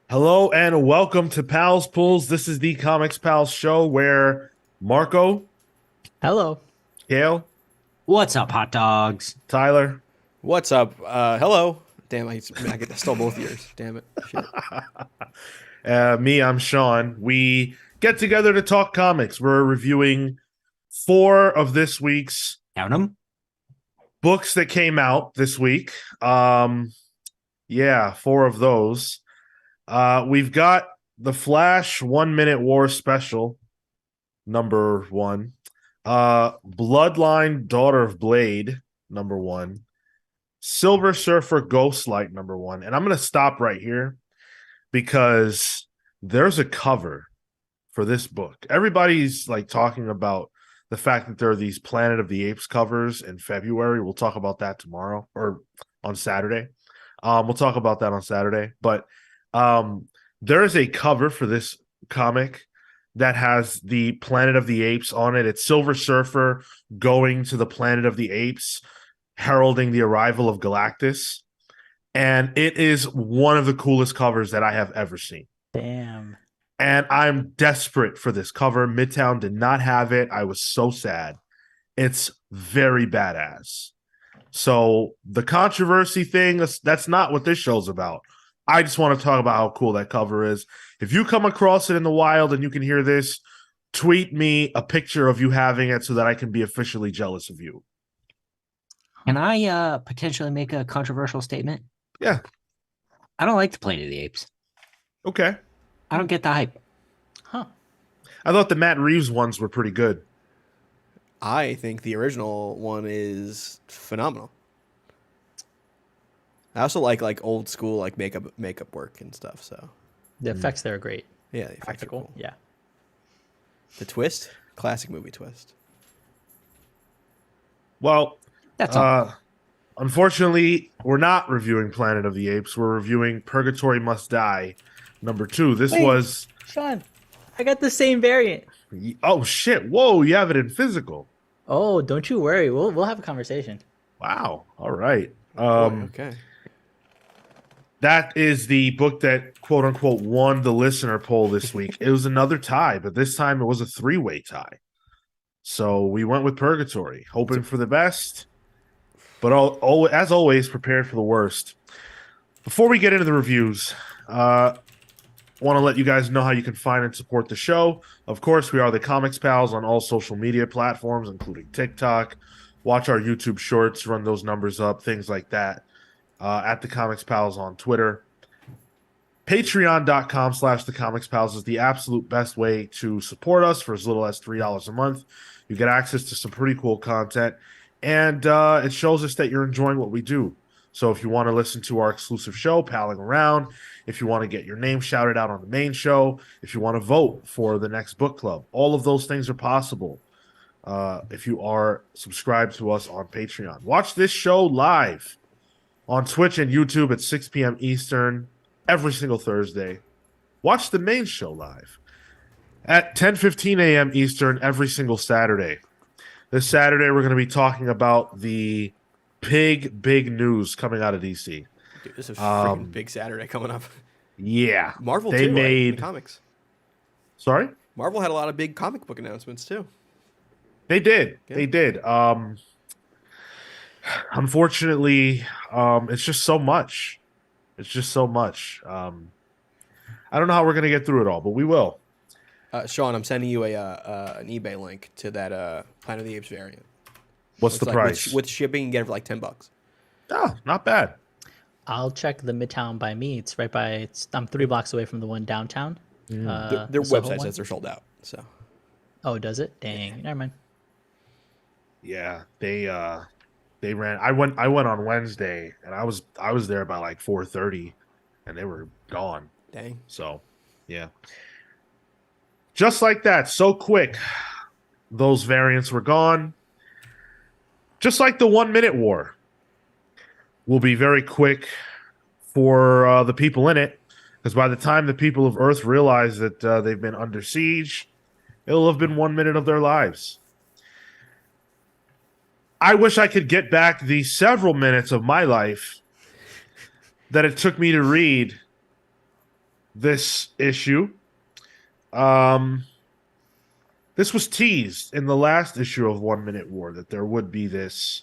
Hello and welcome to Pals Pulls. This is the Comics Pals show where Marco, Hello. Kale, What's up, hot dogs? Tyler, What's up? Hello. Damn, I stole both yours. Damn it. Shit. me, I'm Sean. We get together to talk comics. We're reviewing four of this week's Count 'em. books that came out this week. Yeah, four of those. We've got the Flash 1 Minute War Special, number one. Bloodline Daughter of Blade, number one. Silver Surfer Ghostlight, number one. And I'm going to stop right here because there's a cover for this book. Everybody's like talking about the fact that there are these Planet of the Apes covers in February. We'll talk about that tomorrow or on Saturday. We'll talk about that on Saturday. But there is a cover for this comic that has the Planet of the Apes on it. It's Silver Surfer going to the Planet of the Apes, heralding the arrival of Galactus. And it is one of the coolest covers that I have ever seen. Damn. And I'm desperate for this cover. Midtown did not have it. I was so sad. It's very badass. So the controversy thing, that's not what this show's about. I just want to talk about how cool that cover is. If you come across it in the wild and you can hear this, tweet me a picture of you having it so that I can be officially jealous of you. Can I potentially make a controversial statement? Yeah. I don't like the Planet of the Apes. Okay. I don't get the hype. Huh. I thought the Matt Reeves ones were pretty good. I think the original one is phenomenal. I also like old school like makeup work and stuff. So The effects there are great. yeah, the effects are Practical. cool. Yeah. The twist, classic movie twist. Well, That's all. unfortunately, we're not reviewing Planet of the Apes. We're reviewing Purgatori Must Die, number two. This Wait. was Sean, I got the same variant. oh shit! Whoa, you have it in physical. Oh, don't you worry. We'll have a conversation. Wow. All right. Boy, okay. That is the book that quote unquote won the listener poll this week. It was another tie, but this time it was a three-way tie. So we went with Purgatory, hoping for the best, but as always, prepared for the worst. Before we get into the reviews, I want to let you guys know how you can find and support the show. Of course, we are the Comics Pals on all social media platforms, including TikTok. Watch our YouTube shorts, run those numbers up, things like that. At the Comics Pals on Twitter. Patreon.com/the Comics Pals is the absolute best way to support us for as little as $3 a month. You get access to some pretty cool content, and it shows us that you're enjoying what we do. So if you want to listen to our exclusive show, Palling Around, if you want to get your name shouted out on the main show, if you want to vote for the next book club, all of those things are possible if you are subscribed to us on Patreon. Watch this show live on Twitch and YouTube at 6 p.m. Eastern every single Thursday. Watch the main show live at 10:15 a.m. Eastern every single Saturday. This Saturday, we're going to be talking about the big news coming out of DC. Dude, this is a freaking big Saturday coming up. Yeah. Marvel they too, right? made In the comics. Sorry? Marvel had a lot of big comic book announcements too. They did. Yeah. They did. Unfortunately, it's just so much. It's just so much. I don't know how we're going to get through it all, but we will. Sean, I'm sending you an eBay link to that Planet of the Apes variant. What's It's the like price? with shipping, you can get it for like $10. Oh, not bad. I'll check the Midtown by me. It's right by. I'm 3 blocks away from the one downtown. Their the Soho website one. says they're sold out. So Oh, does it? Dang. Never mind. Yeah, they ran. I went on Wednesday, and I was there by like 4:30, and they were gone. dang. So, yeah, just like that, so quick, those variants were gone. Just like the 1 Minute War will be very quick for the people in it, because by the time the people of Earth realize that they've been under siege, it'll have been 1 minute of their lives. I wish I could get back the several minutes of my life that it took me to read this issue. This was teased in the last issue of 1 Minute War that there would be this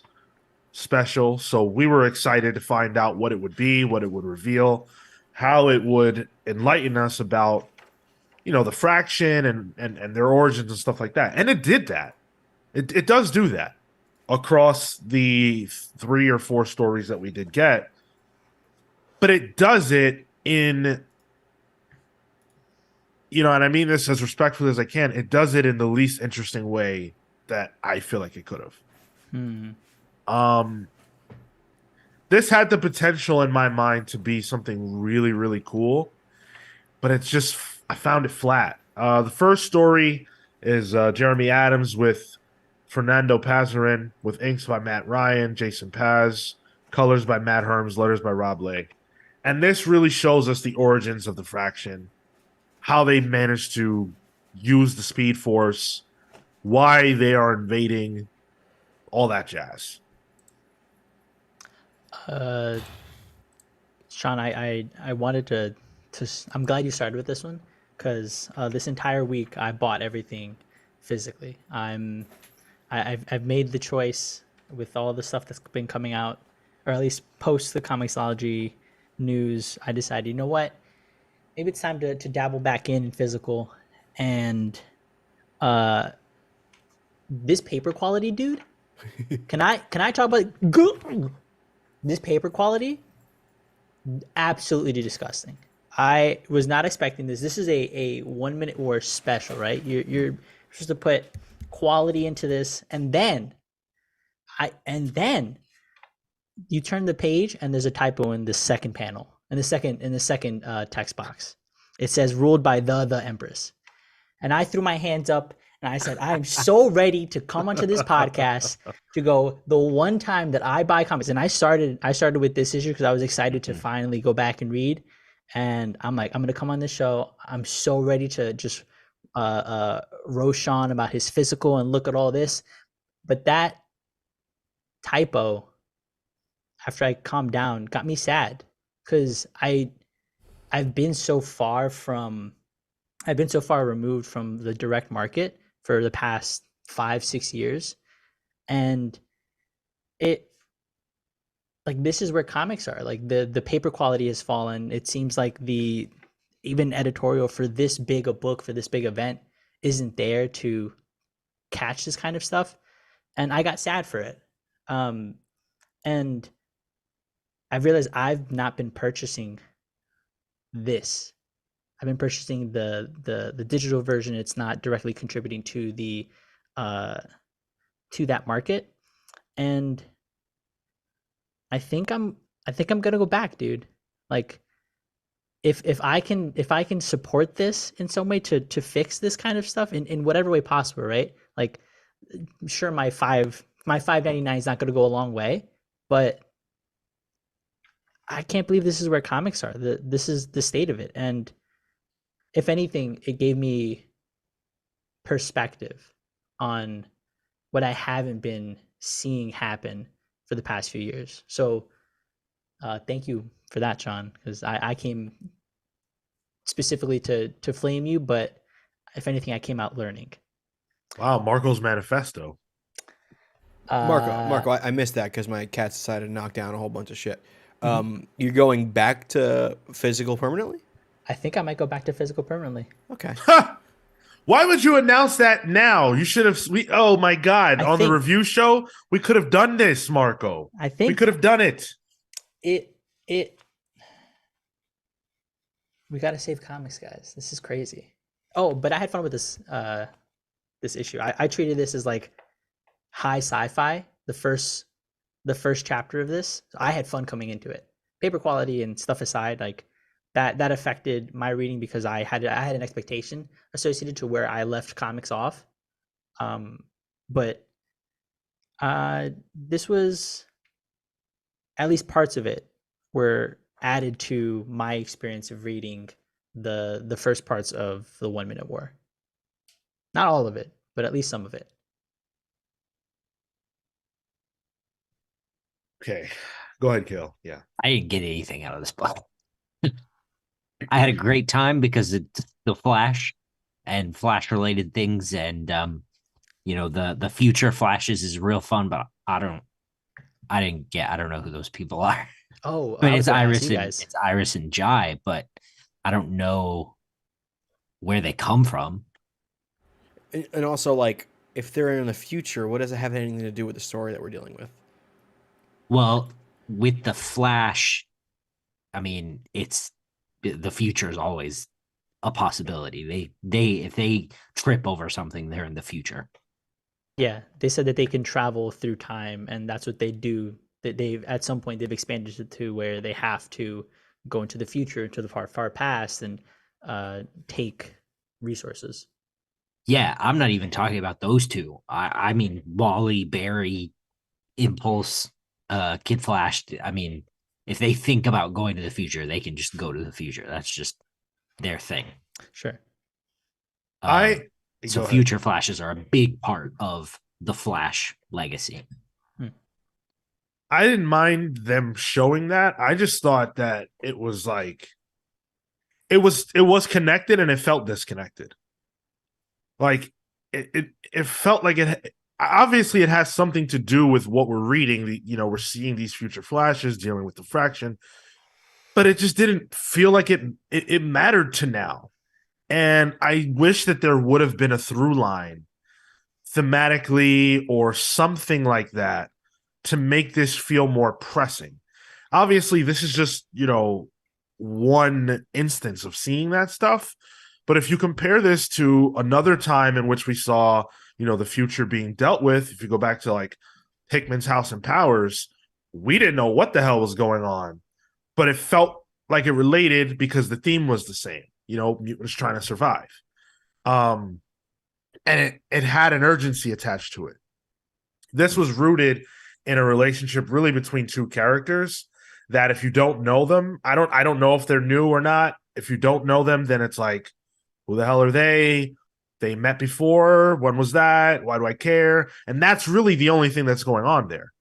special. So we were excited to find out what it would be, what it would reveal, how it would enlighten us about, the fraction and their origins and stuff like that. And it did that. It does do that across the 3 or 4 stories that we did get. But it does it in, and I mean this as respectfully as I can, it does it in the least interesting way that I feel like it could have. This had the potential in my mind to be something really, really cool, but it's just, I found it flat. The first story is Jeremy Adams with Fernando Pasarin, with inks by Matt Ryan, Jason Paz, colors by Matt Herms, letters by Rob Legg. And this really shows us the origins of the Fraction, how they managed to use the Speed Force, why they are invading, all that jazz. Sean, I wanted to I'm glad you started with this one because this entire week I bought everything physically. I've made the choice with all the stuff that's been coming out, or at least post the Comixology news. I decided, you know what, maybe it's time to dabble back in physical, and this paper quality, dude. Can I talk about this paper quality? Absolutely disgusting. I was not expecting this. This is a 1 Minute War special, right? You're supposed to put quality into this, and then you turn the page and there's a typo in the second panel, in the second text box. It says ruled by the Empress. And I threw my hands up and I said, I'm so ready to come onto this podcast to go, the one time that I buy comics. And I started with this issue because I was excited to finally go back and read. And I'm like, I'm going to come on this show. I'm so ready to just roast Sean about his physical and look at all this. But that typo, after I calmed down, got me sad because I've been so far removed from the direct market for the past 5-6 years, and it, like, this is where comics are. Like, the paper quality has fallen. It seems like the even editorial for this big a book, for this big event, isn't there to catch this kind of stuff, and I got sad for it. And I've realized I've not been purchasing this. I've been purchasing the digital version. It's not directly contributing to the to that market, and I think I'm gonna go back, dude. Like, if I can support this in some way to fix this kind of stuff in whatever way possible, right? Like, sure, my $5.99 is not gonna go a long way, but I can't believe this is where comics are. This is the state of it, and if anything, it gave me perspective on what I haven't been seeing happen for the past few years. So thank you for that, John, because I came specifically to flame you, but if anything, I came out learning. Wow, Marco's manifesto. Marco, I missed that because my cats decided to knock down a whole bunch of shit. You're going back to physical permanently? I think I might go back to physical permanently. Okay. Why would you announce that now? You should have. Oh my God! On the review show, we could have done this, Marco. I think we could have done it. We gotta save comics, guys. This is crazy. Oh, but I had fun with this this issue. I treated this as like high sci-fi. The first chapter of this, so I had fun coming into it. Paper quality and stuff aside, like that affected my reading because I had an expectation associated to where I left comics off. But this was, at least parts of it were added to my experience of reading the first parts of the 1 Minute War. Not all of it, but at least some of it. Okay, go ahead, Kale. Yeah, I didn't get anything out of this book. I had a great time because it's the Flash and Flash related things, and the future Flashes is real fun, but I don't know who those people are. Oh, I mean, I was gonna ask you guys. It's Iris and Jai, but I don't know where they come from. And also, like, if they're in the future, what does it have anything to do with the story that we're dealing with? Well, with the Flash, I mean, it's the future is always a possibility. They if they trip over something, they're in the future. Yeah, they said that they can travel through time, and that's what they do. That they've at some point they've expanded it to where they have to go into the future, to the far far past, and take resources. Yeah, I'm not even talking about those two. I mean Wally, Barry, Impulse, Kid Flash. I mean, if they think about going to the future, they can just go to the future. That's just their thing. Sure. Um, I so go ahead. future flashes are a big part of the Flash legacy. I didn't mind them showing that. I just thought that it was like it was connected and it felt disconnected. Like it felt like it obviously it has something to do with what we're reading. We're seeing these future flashes dealing with diffraction, but it just didn't feel like it mattered to now. And I wish that there would have been a through line thematically or something like that to make this feel more pressing. Obviously, this is just, one instance of seeing that stuff. But if you compare this to another time in which we saw, the future being dealt with, if you go back to like Hickman's House and Powers, we didn't know what the hell was going on, but it felt like it related because the theme was the same. Mutants trying to survive. And it had an urgency attached to it. This was rooted in a relationship really between two characters that if you don't know them, I don't know if they're new or not. If you don't know them, then it's like, who the hell are they? They met before. When was that? Why do I care? And that's really the only thing that's going on there.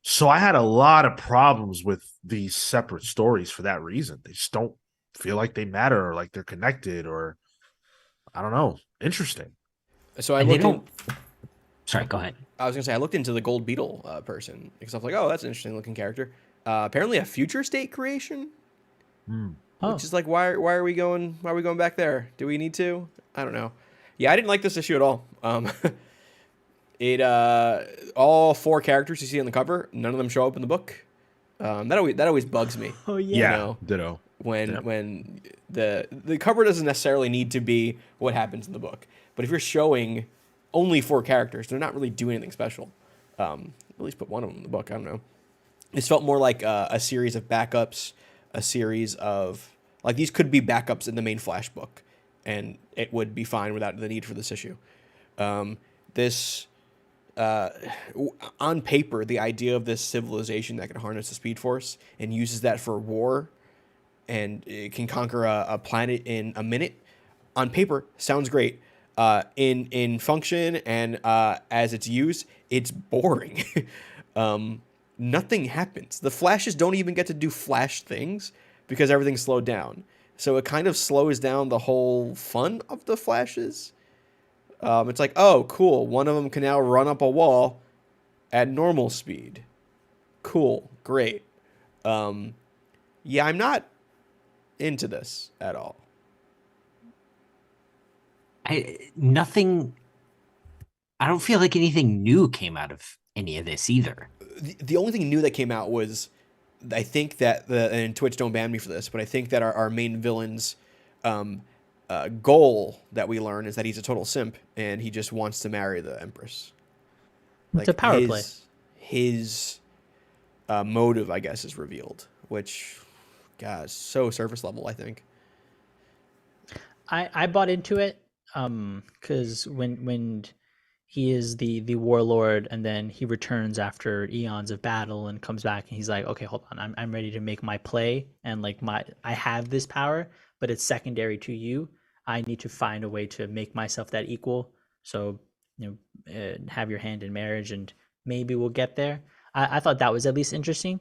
So I had a lot of problems with these separate stories for that reason. They just don't feel like they matter or like they're connected or I don't know. Interesting. So I And they looked in. don't. Sorry, go ahead. I was gonna say I looked into the Gold Beetle person because I was like, oh, that's an interesting looking character. Apparently, a future state creation, Oh, which is like, why are we going? Why are we going back there? Do we need to? I don't know. Yeah, I didn't like this issue at all. It all four characters you see on the cover, none of them show up in the book. That always bugs me. oh Yeah, yeah. know, ditto. when Yep. when the cover doesn't necessarily need to be what happens in the book, but if you're showing only four characters, they're not really doing anything special. At least put one of them in the book. I don't know. This felt more like a series of backups, a series of like these could be backups in the main Flash book, and it would be fine without the need for this issue. This on paper, the idea of this civilization that can harness the Speed Force and uses that for war and it can conquer a planet in a minute, on paper, sounds great. In function and as it's used, it's boring. Nothing happens. The Flashes don't even get to do Flash things because everything's slowed down. So it kind of slows down the whole fun of the Flashes. It's like, oh, cool. One of them can now run up a wall at normal speed. Cool. Great. Yeah, I'm not into this at all. Nothing. I don't feel like anything new came out of any of this either. The only thing new that came out was I think that and Twitch don't ban me for this, but I think that our main villain's goal that we learn is that he's a total simp and he just wants to marry the Empress. It's a power play. His motive, I guess, is revealed, which, God, is so surface level, I think. I bought into it because when he is the warlord and then he returns after eons of battle and comes back and he's like, okay, hold on, I'm ready to make my play and like I have this power, but it's secondary to you. I need to find a way to make myself that equal. So have your hand in marriage and maybe we'll get there. I thought that was at least interesting,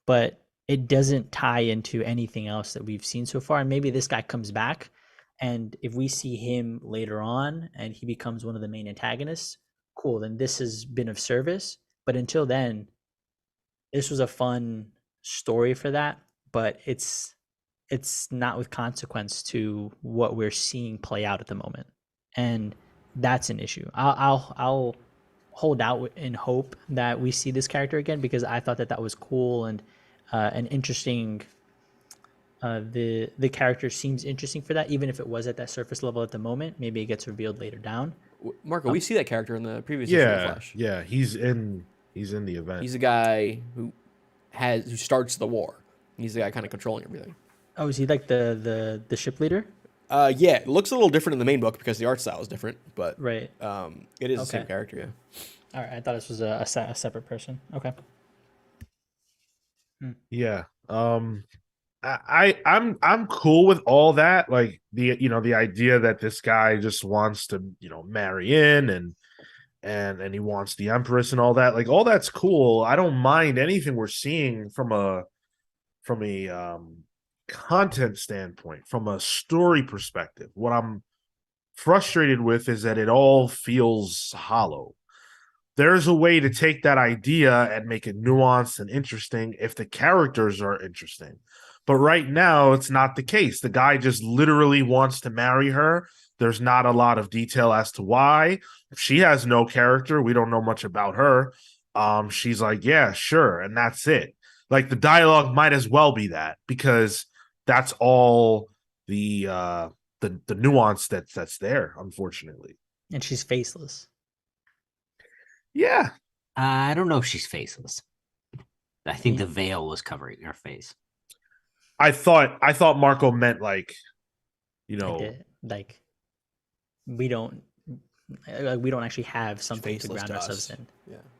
but it doesn't tie into anything else that we've seen so far. And maybe this guy comes back, and if we see him later on and he becomes one of the main antagonists, cool, then this has been of service. But until then, this was a fun story for that, but it's not with consequence to what we're seeing play out at the moment, and that's an issue. I'll hold out in hope that we see this character again, because I thought that that was cool and an interesting. The character seems interesting for that, even if it was at that surface level at the moment. Maybe it gets revealed later down. Marco, we see that character in the previous issue of Yeah, Flash. yeah, he's in the event. He's the guy who starts the war. He's the guy kind of controlling everything. Oh, is he like the ship leader? Yeah, it looks a little different in the main book because the art style is different, but Right. it is the same Okay. character. Yeah. All right. I thought this was a separate person. Okay. Yeah. I'm cool with all that. Like the idea that this guy just wants to, marry in and he wants the Empress and all that. Like all that's cool. I don't mind anything we're seeing from a content standpoint, from a story perspective. What I'm frustrated with is that it all feels hollow. There's a way to take that idea and make it nuanced and interesting if the characters are interesting. But right now, it's not the case. The guy just literally wants to marry her. There's not a lot of detail as to why. She has no character. We don't know much about her. She's like, yeah, sure, and that's it. Like the dialogue might as well be that, because that's all the nuance that's there, unfortunately. And she's faceless. Yeah. I don't know if she's faceless. I think the veil was covering her face. I thought Marco meant like, Like we don't actually have something to faceless ground to us. ourselves in.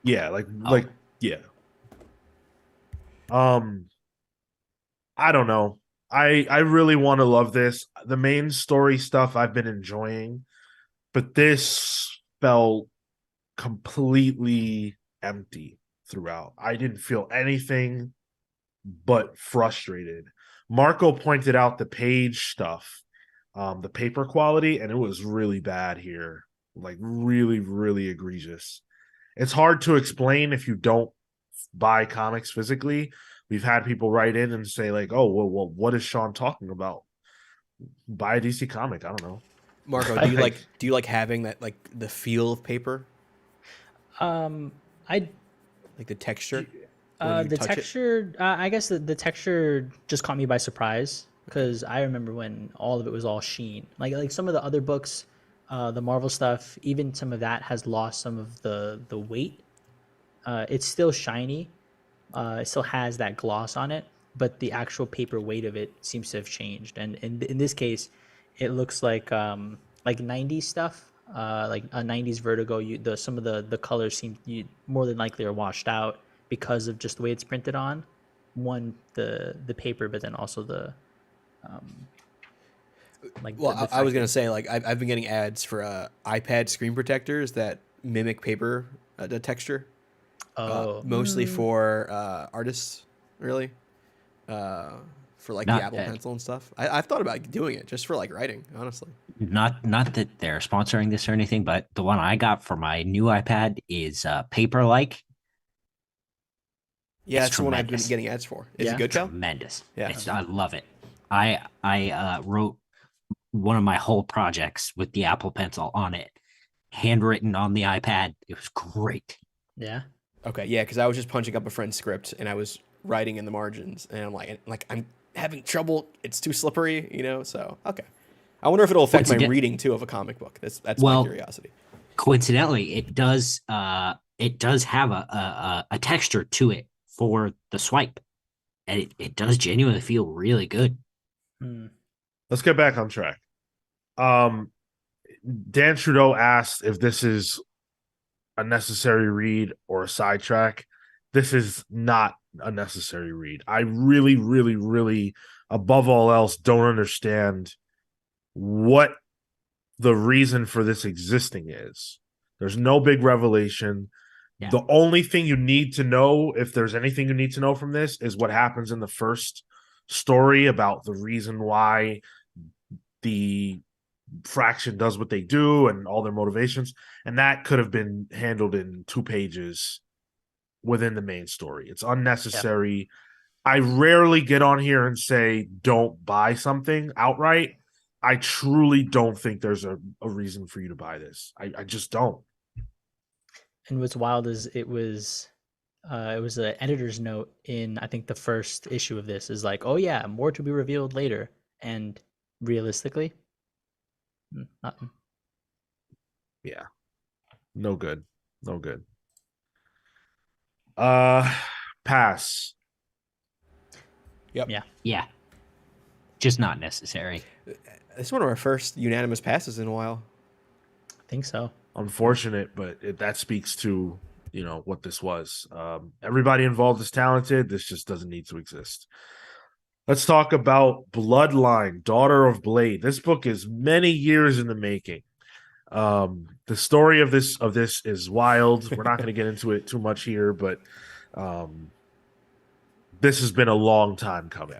Yeah. yeah, yeah. I don't know. I really want to love this. The main story stuff I've been enjoying, but this felt completely empty throughout. I didn't feel anything but frustrated. Marco pointed out the page stuff, the paper quality, and it was really bad here. Like really, really egregious. It's hard to explain if you don't buy comics physically. We've had people write in and say like, "Oh, well, what is Sean talking about? Buy a DC comic." I don't know. Marco, do you like having that, like the feel of paper, I like the texture? when you the touch it? texture. I guess the texture just caught me by surprise, because I remember when all of it was all sheen. Like some of the other books, the Marvel stuff, even some of that has lost some of the weight. It's still shiny. It still has that gloss on it, but the actual paper weight of it seems to have changed. And in this case, it looks like 90s stuff, like a 90s Vertigo. Some of the colors seem more than likely are washed out because of just the way it's printed on. One, the paper, but then also the Well, I was gonna say, like, I've been getting ads for iPad screen protectors that mimic paper, the texture. Mostly for artists, really. For like Not the Apple bad. Pencil and stuff. I've thought about doing it just for like writing, honestly. Not that they're sponsoring this or anything, but the one I got for my new iPad is paper like. Yeah, It's that's the one I've been tremendous. getting ads for. Is Yeah? it good, Cal? Tremendous. Yeah. I love it. I wrote one of my whole projects with the Apple Pencil on it, handwritten on the iPad. It was great. Yeah. Okay, yeah, because I was just punching up a friend's script and I was writing in the margins, and I'm like I'm having trouble. It's too slippery, So okay, I wonder if it'll affect my reading too of a comic book. That's my curiosity. Coincidentally, it does have a texture to it for the swipe, and it does genuinely feel really good. Let's get back on track. Dan Trudeau asked if this is a necessary read or a sidetrack. This is not a necessary read. I really, really, really, above all else, don't understand what the reason for this existing is. There's no big revelation. Yeah. The only thing you need to know, if there's anything you need to know from this, is what happens in the first story about the reason why the fraction does what they do and all their motivations. And that could have been handled in 2 pages within the main story. It's unnecessary. I rarely get on here and say don't buy something outright. I truly don't think there's a reason for you to buy this. I just don't. And what's wild is it was an editor's note in, I think, the first issue of this is like, oh yeah, more to be revealed later. And realistically, nothing. Yeah. No good. No good. Pass. Yep. Yeah. Yeah. Just not necessary. It's one of our first unanimous passes in a while. I think so. Unfortunate, but that speaks to, what this was. Everybody involved is talented. This just doesn't need to exist. Let's talk about Bloodline, Daughter of Blade. This book is many years in the making. The story of this is wild. We're not going to get into it too much here, but this has been a long time coming.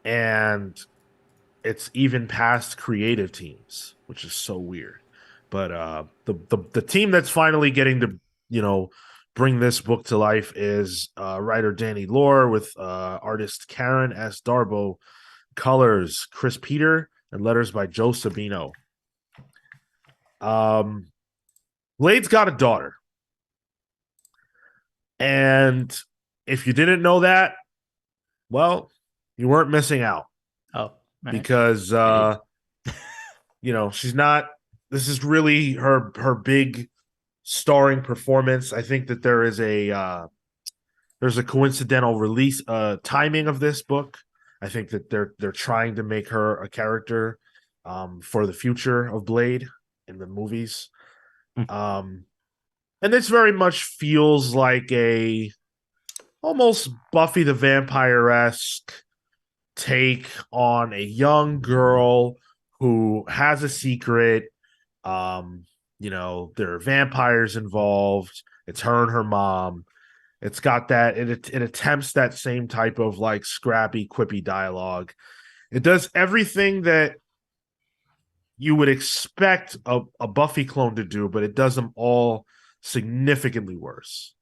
And it's even past creative teams, which is so weird. But the team that's finally getting to, bring this book to life is writer Danny Lore with artist Karen S. Darbo, colors Chris Peter, and letters by Joe Sabino. Blade's got a daughter. And if you didn't know that, well, you weren't missing out. Oh, all right. Because she's not, this is really her big starring performance. I think that there's a coincidental release timing of this book. I think that they're trying to make her a character for the future of Blade in the movies. And this very much feels like a almost Buffy the Vampire-esque take on a young girl who has a secret. There are vampires involved. It's her and her mom. It's got that, it attempts that same type of like scrappy, quippy dialogue. It does everything that you would expect a Buffy clone to do, but it does them all significantly worse.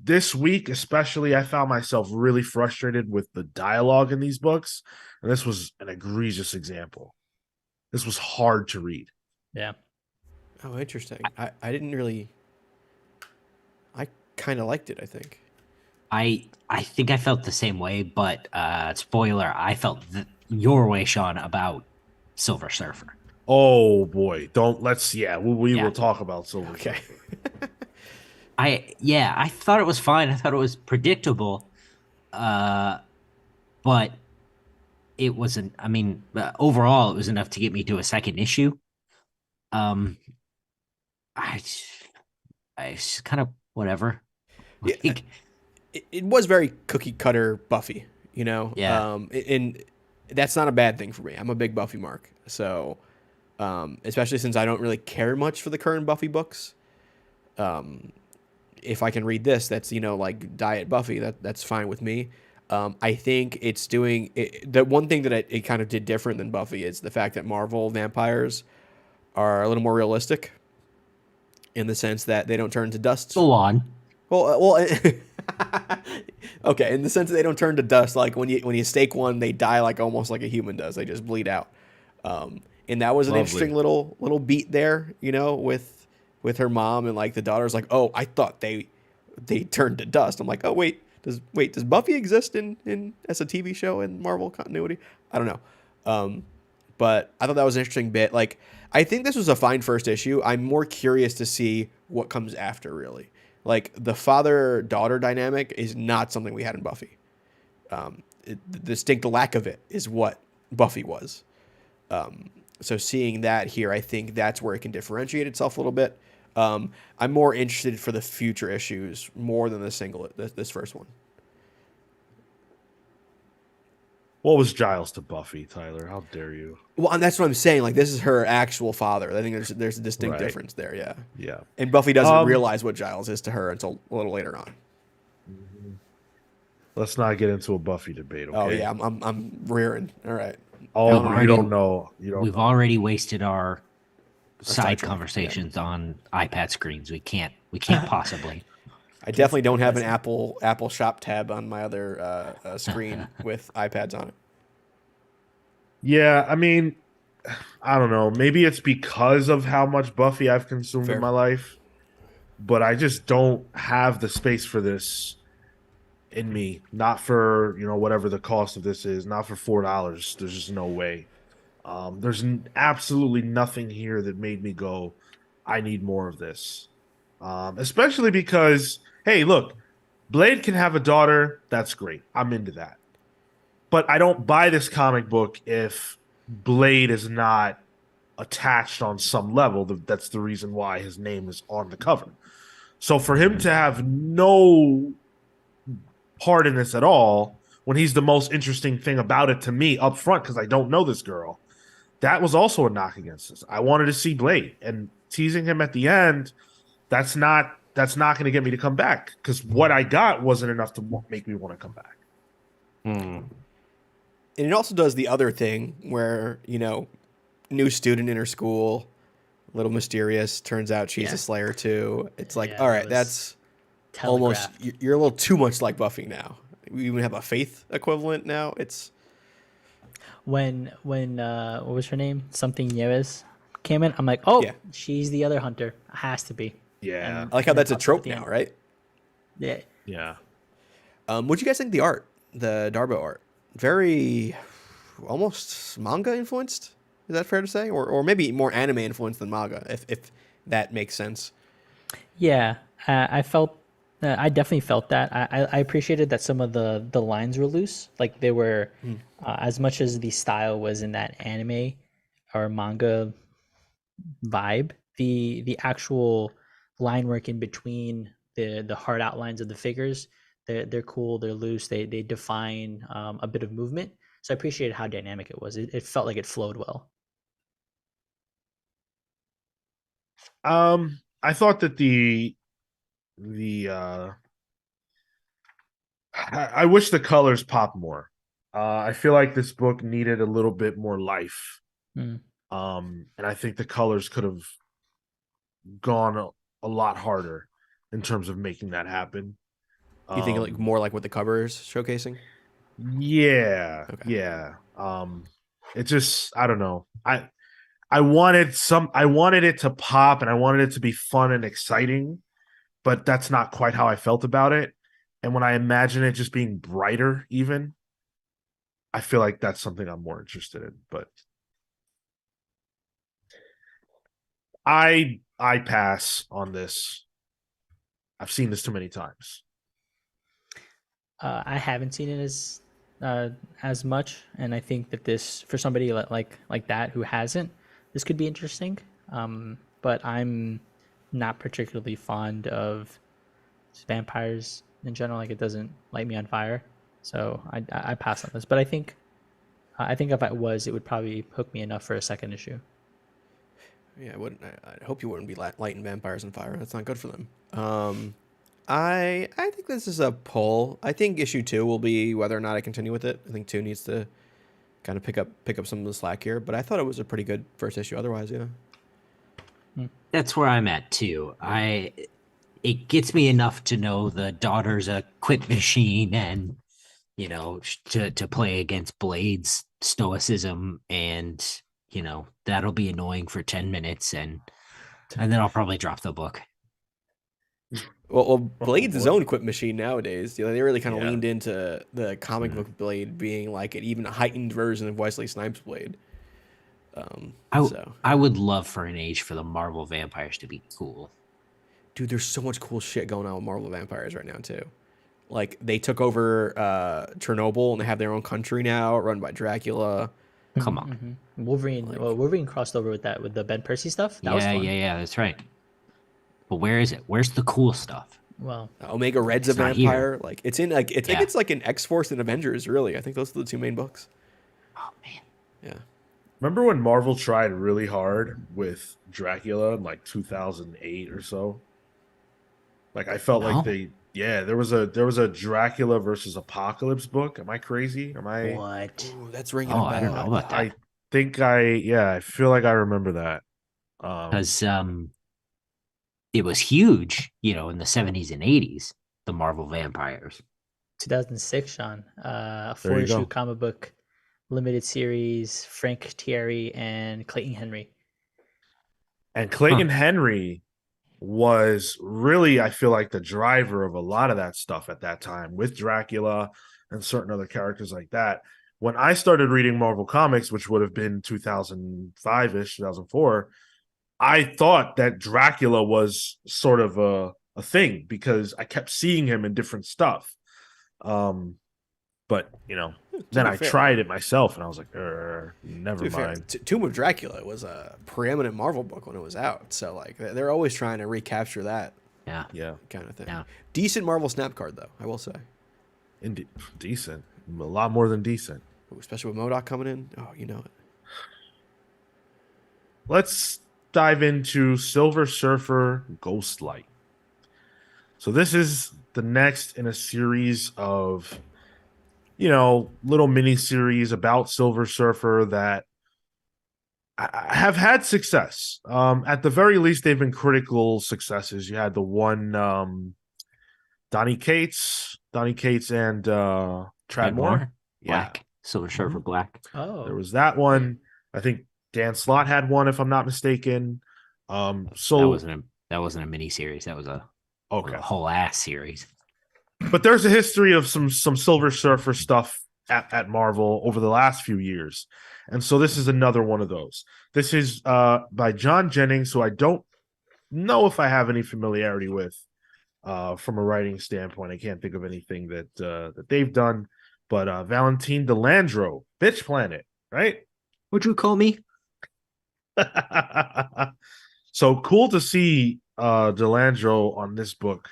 This week especially, I found myself really frustrated with the dialogue in these books, and this was an egregious example. This was hard to read. Yeah. Oh, interesting. I didn't really. I kind of liked it, I think. I think I felt the same way, but spoiler, I felt your way, Sean, about Silver Surfer. Oh boy, we will talk about Silver Surfer. I thought it was fine. I thought it was predictable, but it wasn't. I mean, overall, it was enough to get me to a second issue. I just kind of whatever. Like, it was very cookie cutter Buffy, Yeah. And that's not a bad thing for me. I'm a big Buffy mark, so especially since I don't really care much for the current Buffy books. If I can read this, that's like Diet Buffy, that's fine with me. I think it's doing the one thing that it kind of did different than Buffy is the fact that Marvel vampires are a little more realistic in the sense that they don't turn to dust. Go on. Well, okay, in the sense that they don't turn to dust. Like when you stake one, they die like almost like a human does. They just bleed out. And that was an interesting little beat there, with her mom, and like the daughter's like, oh, I thought they turned to dust. I'm like, oh wait, does Buffy exist in as a TV show in Marvel continuity? I don't know. But I thought that was an interesting bit. Like, I think this was a fine first issue. I'm more curious to see what comes after, really. Like, the father-daughter dynamic is not something we had in Buffy. The distinct lack of it is what Buffy was. So seeing that here, I think that's where it can differentiate itself a little bit. I'm more interested for the future issues more than this first one. What was Giles to Buffy, Tyler? How dare you? Well, and that's what I'm saying. Like, this is her actual father. I think there's a distinct Right. difference there. Yeah. Yeah. And Buffy doesn't realize what Giles is to her until a little later on. Let's not get into a Buffy debate, okay? Oh yeah, I'm rearing. All right. Oh, Already- you don't know. You don't We've know. already wasted our side sidetrack, conversations on iPad screens. We can't possibly. I definitely don't have an Apple Shop tab on my other screen with iPads on it. Yeah, I mean, I don't know. Maybe it's because of how much Buffy I've consumed Fair. in my life, but I just don't have the space for this in me. Not for, whatever the cost of this is, not for $4. There's just no way. There's absolutely nothing here that made me go, I need more of this. Especially because, hey, look, Blade can have a daughter. That's great. I'm into that. But I don't buy this comic book if Blade is not attached on some level. That's the reason why his name is on the cover. So for him to have no part in this at all, when he's the most interesting thing about it to me up front, because I don't know this girl, that was also a knock against this. I wanted to see Blade, and teasing him at the end, that's not going to get me to come back, because what I got wasn't enough to make me want to come back. And it also does the other thing where, new student in her school, a little mysterious, turns out she's a Slayer too. It's like, Yeah, all that right, was that's almost, telegraphed. you're a little too much like Buffy now. We even have a Faith equivalent now. It's When what was her name? Something Nieves came in. I'm like, oh, Yeah. she's the other hunter. Has to be. Yeah. And I like how then that's a pops up trope at the now, end. right? Yeah. Yeah. What'd you guys think of the art, the Darbo art? Very almost manga influenced. Is that fair to say, or maybe more anime influenced than manga, if that makes sense? Yeah, I felt. I definitely felt that. I appreciated that some of the lines were loose. Like they were, as much as the style was in that anime or manga vibe. The actual line work in between the hard outlines of the figures, they're cool. They're loose. They define a bit of movement. So I appreciated how dynamic it was. It felt like it flowed well. I thought that I wish the colors popped more. I feel like this book needed a little bit more life. Mm. And I think the colors could have gone a lot harder in terms of making that happen. You think like more like what the cover is showcasing? Yeah. Okay. Yeah. It just, I don't know. I wanted it to pop, and I wanted it to be fun and exciting, but that's not quite how I felt about it. And when I imagine it just being brighter, even, I feel like that's something I'm more interested in. But I pass on this. I've seen this too many times. I haven't seen it as much, and I think that this for somebody like that who hasn't, this could be interesting. But I'm not particularly fond of vampires in general. Like it doesn't light me on fire, so I pass on this. But I think if I was, it would probably hook me enough for a second issue. Yeah, I hope you wouldn't be lighting vampires on fire. That's not good for them. I think this is a pull. I think issue 2 will be whether or not I continue with it. I think 2 needs to kind of pick up some of the slack here. But I thought it was a pretty good first issue. Otherwise, yeah. That's where I'm at too. It gets me enough to know the daughter's a quit machine, and to play against Blade's stoicism, and that'll be annoying for 10 minutes, and then I'll probably drop the book. Well, Blade's his own quit machine nowadays. They really kind of Yeah. leaned into the comic book Blade being like an even heightened version of Wesley Snipes' Blade. I would love for an age for the Marvel vampires to be cool. Dude, there's so much cool shit going on with Marvel vampires right now too. Like they took over Chernobyl and they have their own country now, run by Dracula. Come on. Wolverine crossed over with the Ben Percy stuff. That was fun. Yeah, that's right. But where is it? Where's the cool stuff? Well, Omega Red's a It's not here. vampire. Like it's in like I think Yeah. it's like in X-Force and Avengers. Really, I think those are the two main books. Oh man. Yeah. Remember when Marvel tried really hard with Dracula in like 2008 or so? Like I felt like No. there was a Dracula versus Apocalypse book. Am I crazy? Am I? what? Ooh, that's ringing Oh, a I don't know bell. about that. I think I feel like I remember that. Because it was huge, in the 70s and 80s, the Marvel vampires. 2006, Sean. A There you 4-issue go. comic book limited series. Frank Thierry and Clayton Henry. And Clayton Henry was really, I feel like, the driver of a lot of that stuff at that time with Dracula and certain other characters like that. When I started reading Marvel Comics, which would have been 2005 ish, 2004, I thought that Dracula was sort of a thing because I kept seeing him in different stuff. But then be I fair, tried it myself and I was like, never To be fair, mind. Tomb of Dracula was a preeminent Marvel book when it was out. So like they're always trying to recapture that Yeah. Yeah, kind of thing. Yeah. Decent Marvel snap card though, I will say. indeed, decent, a lot more than decent. Ooh, especially with MODOK coming in. Oh, you know it. Let's dive into Silver Surfer Ghostlight. So this is the next in a series of little mini series about Silver Surfer that have had success. At the very least, they've been critical successes. You had the one Donny Cates and Tradmore. Yeah, Black. Silver Surfer Black. Oh, there was that one. I think Dan Slott had one, if I'm not mistaken. So That wasn't a mini series. That was a okay, whole ass series. but there's a history of some Silver Surfer stuff at Marvel over the last few years, and so this is another one of those. This is by John Jennings, who I don't know if I have any familiarity with from a writing standpoint. I can't think of anything that they've done, but Valentine Delandro, Bitch Planet, right? What'd you call me? So cool to see Delandro on this book,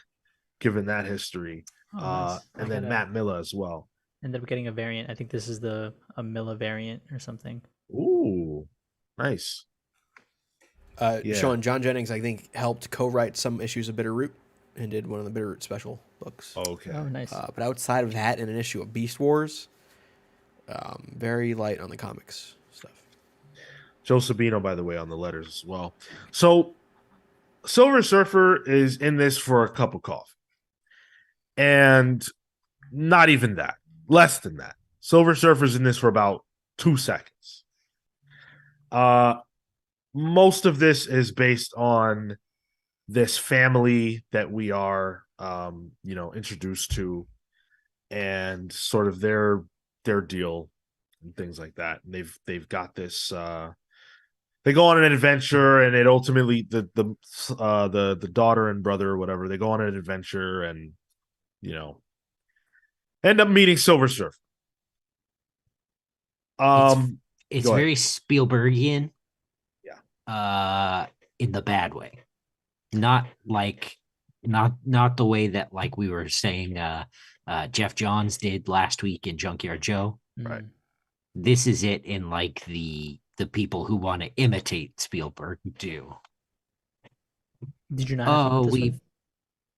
given that history. nice. And then Matt Miller as well. Ended up getting a variant. I think this is a Milla variant or something. Ooh, nice. Yeah. Sean John Jennings, I think, helped co-write some issues of Bitterroot and did one of the Bitterroot special books. Okay. Oh, nice. But outside of that, in an issue of Beast Wars, very light on the comics stuff. Joe Sabino, by the way, on the letters as well. So Silver Surfer is in this for a cup of coffee. And not even that. Less than that. Silver Surfer's in this for about 2 seconds. Most of this is based on this family that we are introduced to and sort of their deal and things like that. And they've got this they go on an adventure, and it ultimately the daughter and brother or whatever, they go on an adventure and end up meeting Silver Surfer. It's go ahead. very Spielbergian. Yeah. In the bad way. Not the way that, like we were saying, Jeff Johns did last week in Junkyard Joe. Right. This is it in like the people who want to imitate Spielberg do. Did you not have fun with this one?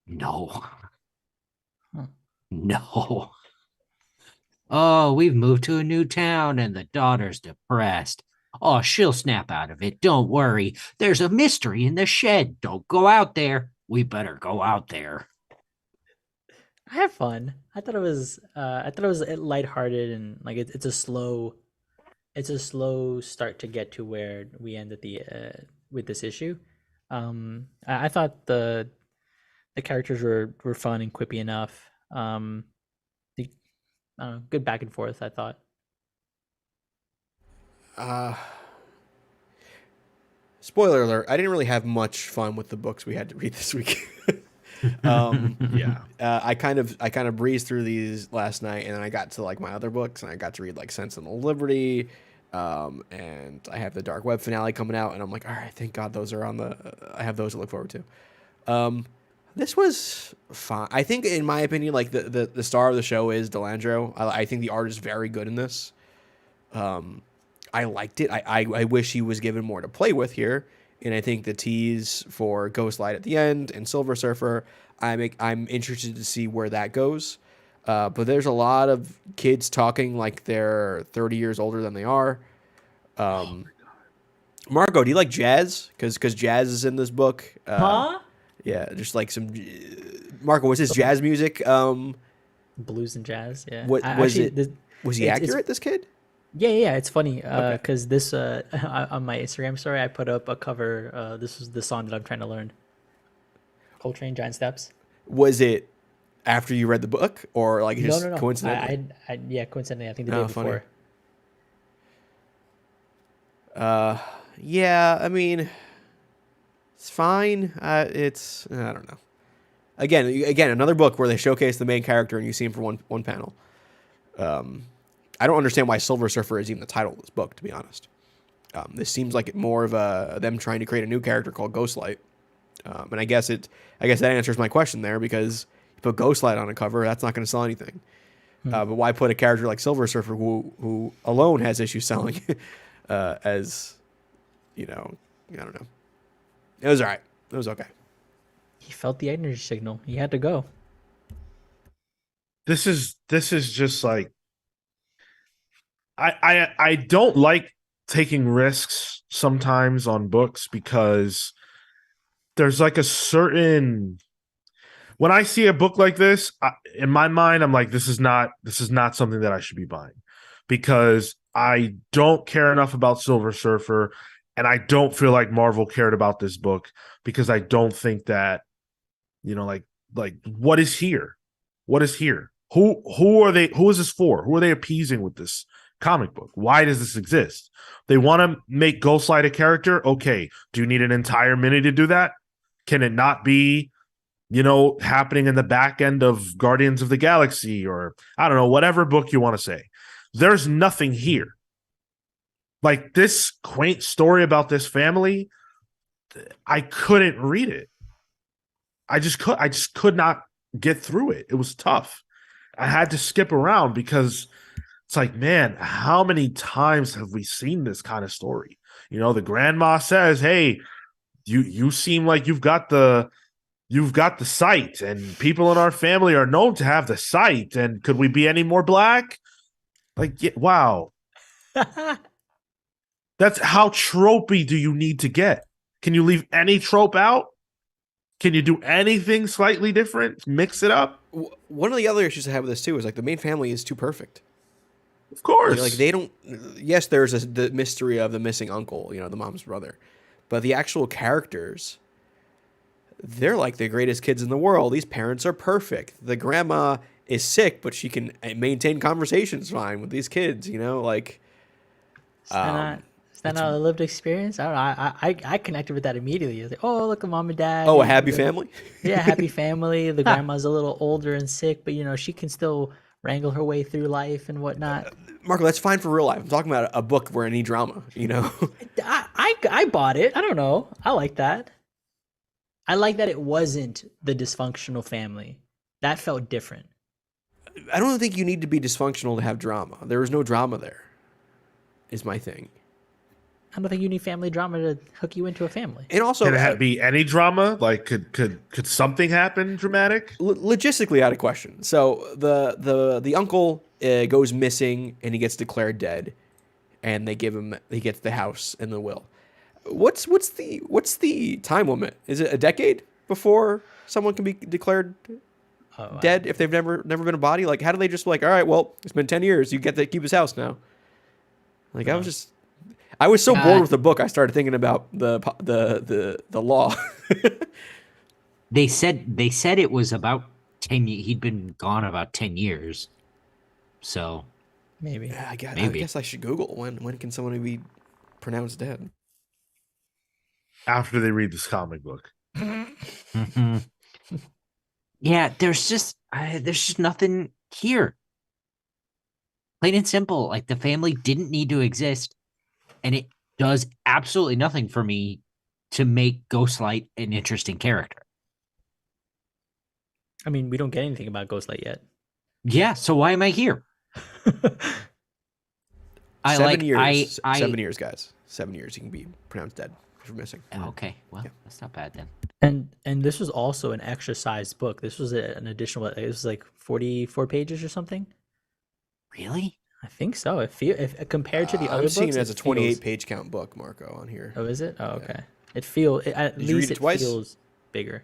No. Huh. No. Oh, we've moved to a new town and the daughter's depressed. Oh, she'll snap out of it. Don't worry. There's a mystery in the shed. Don't go out there. We better go out there. I have fun. I thought it was lighthearted and like it's a slow start to get to where we end at the with this issue. I thought the characters were fun and quippy enough. Good back and forth, I thought. Spoiler alert, I didn't really have much fun with the books we had to read this week. I kind of breezed through these last night, and then I got to like my other books, and I got to read like Sense and Liberty, and I have the Dark Web finale coming out, and I'm like, all right, thank God those are on the. I have those to look forward to. This was fine. I think, in my opinion, like the star of the show is Delandro. I think the art is very good in this. I liked it. I wish he was given more to play with here. And I think the tease for Ghostlight at the end and Silver Surfer, I'm interested to see where that goes. But there's a lot of kids talking like they're 30 years older than they are. Marco, do you like jazz? Because jazz is in this book. Huh? Yeah, just like some. Marco, was his jazz music? Blues and jazz. Yeah. What was Actually, it? Was he accurate? This kid? Yeah. It's funny because this on my Instagram story I put up a cover. This was the song that I'm trying to learn. Coltrane, Giant Steps. Was it after you read the book, or like just No. coincidentally? Yeah, coincidentally. I think the day Funny. before. Yeah. I mean, it's fine. It's I don't know. Again, another book where they showcase the main character and you see him for one panel. I don't understand why Silver Surfer is even the title of this book, to be honest. This seems like more of them trying to create a new character called Ghostlight. And I guess that answers my question there, because you put Ghostlight on a cover, that's not going to sell anything. But why put a character like Silver Surfer who alone has issues selling as, I don't know. It was all right. It was okay. He felt the energy signal. He had to go. This is just like, I don't like taking risks sometimes on books, because there's like a certain, when I see a book like this, in my mind, I'm like, this is not something that I should be buying, because I don't care enough about Silver Surfer, and I don't feel like Marvel cared about this book, because I don't think that, like what is here? What is here? Who are they? Who is this for? Who are they appeasing with this comic book? Why does this exist? They want to make Ghostlight a character. Okay. Do you need an entire minute to do that? Can it not be, happening in the back end of Guardians of the Galaxy, or I don't know, whatever book you want to say? There's nothing here. Like, this quaint story about this family, I couldn't read it. I just could not get through it. It was tough. I had to skip around, because it's like, man, how many times have we seen this kind of story? The grandma says, "Hey, you seem like you've got the sight, and people in our family are known to have the sight, and could we be any more black?" Like, yeah, wow. That's how tropey do you need to get? Can you leave any trope out? Can you do anything slightly different? Mix it up? One of the other issues I have with this too is like the main family is too perfect. Of course. Like they don't. Yes, there's the mystery of the missing uncle, the mom's brother, but the actual characters, they're like the greatest kids in the world. These parents are perfect. The grandma is sick, but she can maintain conversations fine with these kids. Like. Is that not a lived experience? I don't know. I connected with that immediately. I was like, oh, look at mom and dad. Oh, a happy family? Yeah, happy family. The grandma's a little older and sick, but she can still wrangle her way through life and whatnot. Marco, that's fine for real life. I'm talking about a book where I need drama, I bought it. I don't know. I like that. I like that it wasn't the dysfunctional family. That felt different. I don't think you need to be dysfunctional to have drama. There was no drama there, is my thing. I don't think you need family drama to hook you into a family. And also, can it be any drama? Like, could something happen dramatic? Logistically out of question. So the uncle goes missing and he gets declared dead, and he gets the house and the will. What's the time limit? Is it a decade before someone can be declared dead if they've never been a body? Like, how do they just all right, well, it's been 10 years, you get to keep his house now? Like, I was so bored with the book, I started thinking about the law. They said it was about 10 years. He'd been gone about 10 years. So maybe. Yeah, I guess I should Google when can someone be pronounced dead? After they read this comic book. Mm-hmm. Yeah, there's just nothing here. Plain and simple. Like, the family didn't need to exist. And it does absolutely nothing for me to make Ghostlight an interesting character. I mean, we don't get anything about Ghostlight yet. Yeah, so why am I here? I 7 years. I 7 years, guys. 7 years. You can be pronounced dead for missing. okay, well, Yeah. that's not bad then. And this was also an extra sized book. This was an additional. It was like 44 pages or something. Really? I think so. If compared to the other I'm seeing books, it as a it feels- 28 page count book, Marco, on here. Oh, is it? Oh, Yeah. okay. At Did you read least it it twice? feels bigger.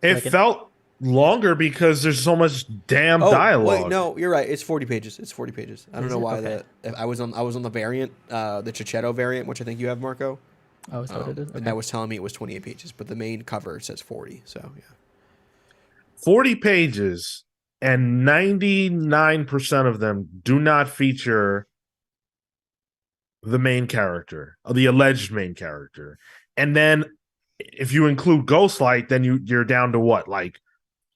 It Like an- felt longer because there's so much damn dialogue. Wait, no, you're right. It's 40 pages. It's 40 pages. I don't Is know it? why Okay. I was on the variant, the Chichetto variant, which I think you have, Marco. Oh, is that what it is? And Okay. that was telling me it was 28 pages, but the main cover says 40. So yeah. 40 pages, and 99% of them do not feature the main character, or the alleged main character. And then if you include Ghostlight, then you're down to what? Like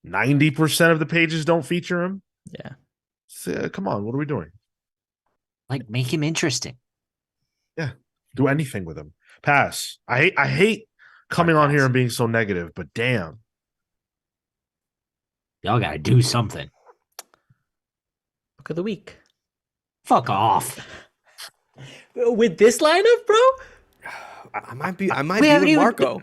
90% of the pages don't feature him? Yeah. So, come on, what are we doing? Like, make him interesting. Do anything with him. Pass. I hate coming Hard on here pass. and being so negative, but damn. Y'all gotta do something. Book of the week. Fuck off. With this lineup, bro? I might be We with haven't even- Marco.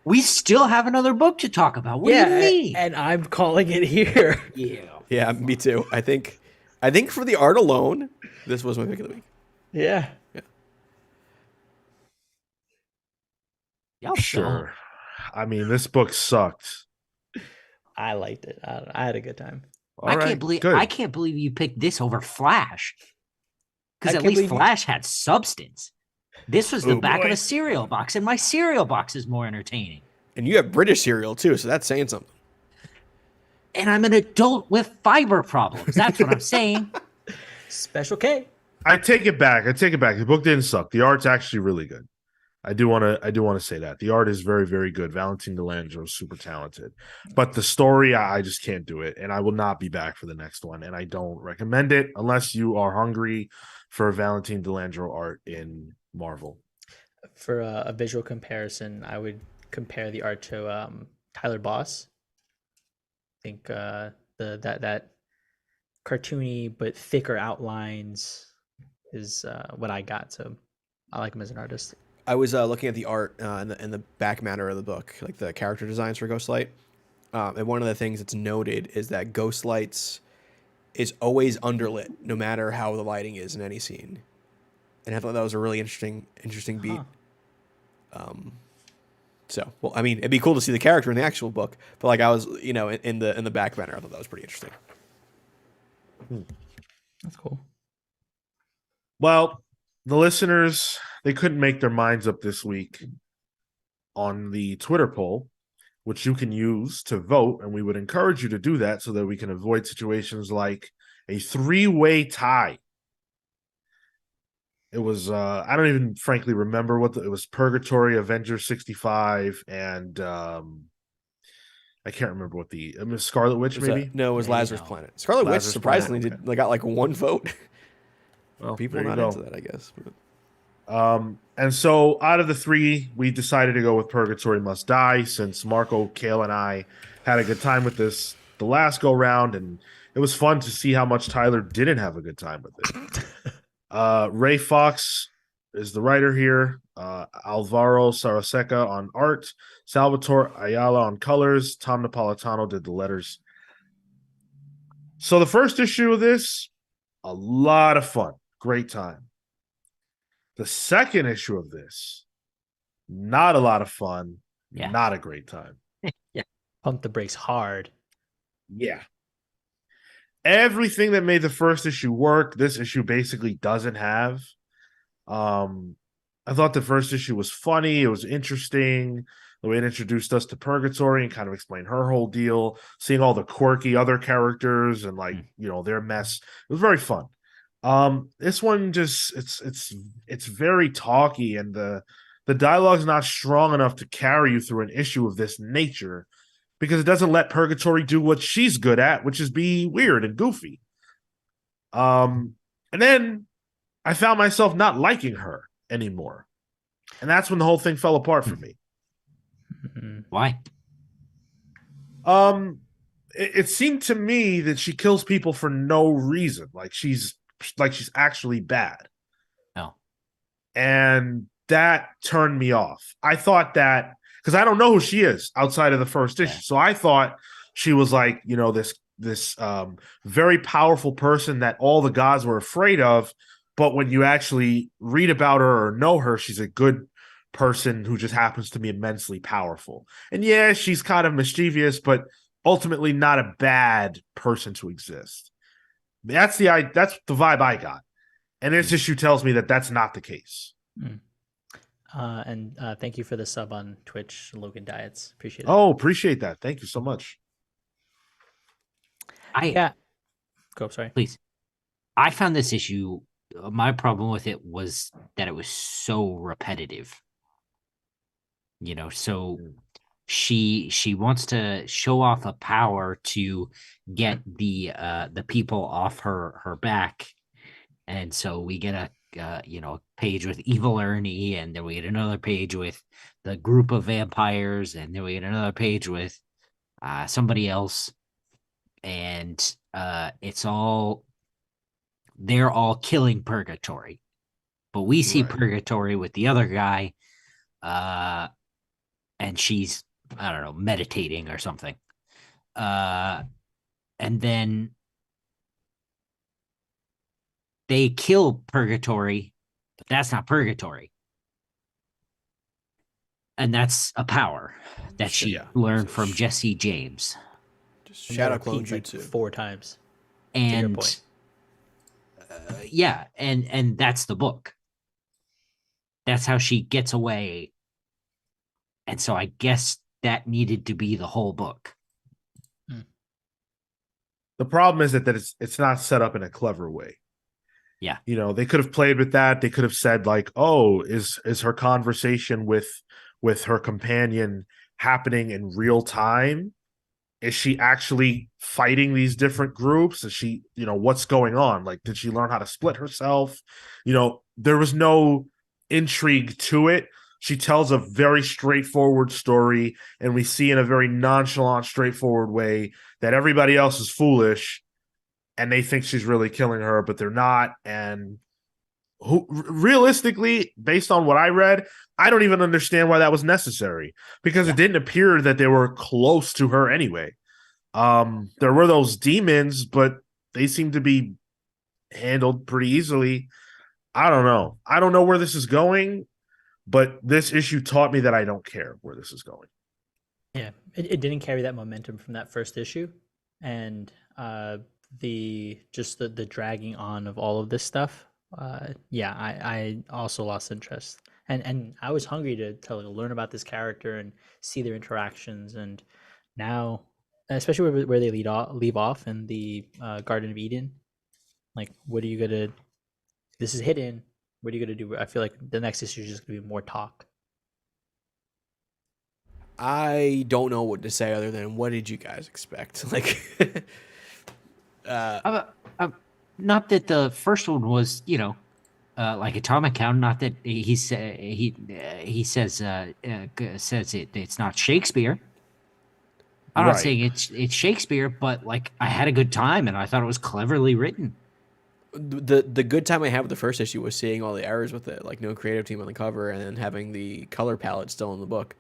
We still have another book to talk about. What do you mean? And I'm calling it here. Yeah. Yeah, me too. I think for the art alone, this was my pick of the week. Yeah. Y'all Sure. I mean, this book sucked. I liked it. I had a good time. All I right, can't believe good. I can't believe you picked this over Flash. Because I at can't least believe you- Flash had substance. This was the Oh, back boy. of a cereal box, and my cereal box is more entertaining. And you have British cereal too, so that's saying something. And I'm an adult with fiber problems. That's what I'm saying. Special K. I take it back. The book didn't suck. The art's actually really good. I do want to say that. The art is very, very good. Valentine Delandro is super talented. But the story, I just can't do it. And I will not be back for the next one. And I don't recommend it unless you are hungry for Valentine Delandro art in Marvel. For a visual comparison, I would compare the art to Tyler Boss. I think that cartoony but thicker outlines is what I got. So I like him as an artist. I was looking at the art in the back matter of the book, like the character designs for Ghostlight. And one of the things that's noted is that Ghostlight's is always underlit, no matter how the lighting is in any scene. And I thought that was a really interesting beat. Huh. So, well, I mean, it'd be cool to see the character in the actual book, but like I was, in the back matter, I thought that was pretty interesting. That's cool. Well, the listeners, they couldn't make their minds up this week on the Twitter poll, which you can use to vote. And we would encourage you to do that so that we can avoid situations like a three-way tie. It was, I don't even frankly remember it was Purgatori, Avenger 65, and I can't remember what Scarlet Witch, maybe? No, it was Maybe Lazarus no. Planet. Scarlet Witch Lazarus surprisingly Planet, did got like one vote. Well, People are there you not go. into that, I guess. But. And so out of the three, we decided to go with Purgatory Must Die since Marco, Kale, and I had a good time with this the last go round, and it was fun to see how much Tyler didn't have a good time with it. Ray Fox is the writer here. Alvaro Saraseca on art. Salvatore Ayala on colors. Tom Napolitano did the letters. So the first issue of this, a lot of fun. Great time. The second issue of this, not a lot of fun, Yeah. not a great time. Pump the brakes hard. Yeah. Everything that made the first issue work, this issue basically doesn't have. I thought the first issue was funny. It was interesting. The way it introduced us to Purgatory and kind of explained her whole deal, seeing all the quirky other characters and their mess. It was very fun. This one just it's very talky, and the dialogue's not strong enough to carry you through an issue of this nature because it doesn't let Purgatory do what she's good at, which is be weird and goofy. And then I found myself not liking her anymore. And that's when the whole thing fell apart for me. Mhm. Why? it seemed to me that she kills people for no reason. Like she's actually bad. No. And that turned me off. I thought that because I don't know who she is outside of the first issue. Yeah. So I thought she was like, this very powerful person that all the gods were afraid of. But when you actually read about her or know her, she's a good person who just happens to be immensely powerful. And yeah, she's kind of mischievous, but ultimately not a bad person to exist. That's the vibe I got. And this issue tells me that that's not the case. And thank you for the sub on Twitch, Logan Diets. Appreciate it. Oh, appreciate that. Thank you so much. Yeah. Go, sorry. Please. I found this issue, my problem with it was that it was so repetitive. So she wants to show off a power to get the people off her back. And so we get a page with Evil Ernie, and then we get another page with the group of vampires, and then we get another page with somebody else, and they're all killing Purgatori, but we see Right. Purgatori with the other guy, and she's, I don't know, meditating or something, and then they kill Purgatori, but that's not Purgatori. And that's a power that she learned from Jesse James. Just shadow clone Repeats, like, jutsu. 4 times. To your And point. yeah, and that's the book. That's how she gets away. And so I guess that needed to be the whole book. The problem is that it's not set up in a clever way. Yeah. They could have played with that. They could have said like, "Oh, is her conversation with her companion happening in real time? Is she actually fighting these different groups? Is she, what's going on? Like, did she learn how to split herself? There was no intrigue to it. She tells a very straightforward story, and we see in a very nonchalant, straightforward way that everybody else is foolish and they think she's really killing her, but they're not. And realistically, based on what I read, I don't even understand why that was necessary, because it didn't appear that they were close to her anyway. There were those demons, but they seem to be handled pretty easily. I don't know. I don't know where this is going, but this issue taught me that I don't care where this is going. Yeah, it didn't carry that momentum from that first issue, and the dragging on of all of this stuff. I also lost interest, and I was hungry to learn about this character and see their interactions, and now, especially where they leave off in the Garden of Eden, like, what are you gonna? This is hidden. What are you gonna do? I feel like the next issue is just gonna be more talk. I don't know what to say other than, what did you guys expect? Like, Not that the first one was, like Atomic Count. Not that he says it's not Shakespeare. I'm not saying it's Shakespeare, but like, I had a good time and I thought it was cleverly written. the good time I had with the first issue was seeing all the errors with it, like no creative team on the cover, and then having the color palette still in the book.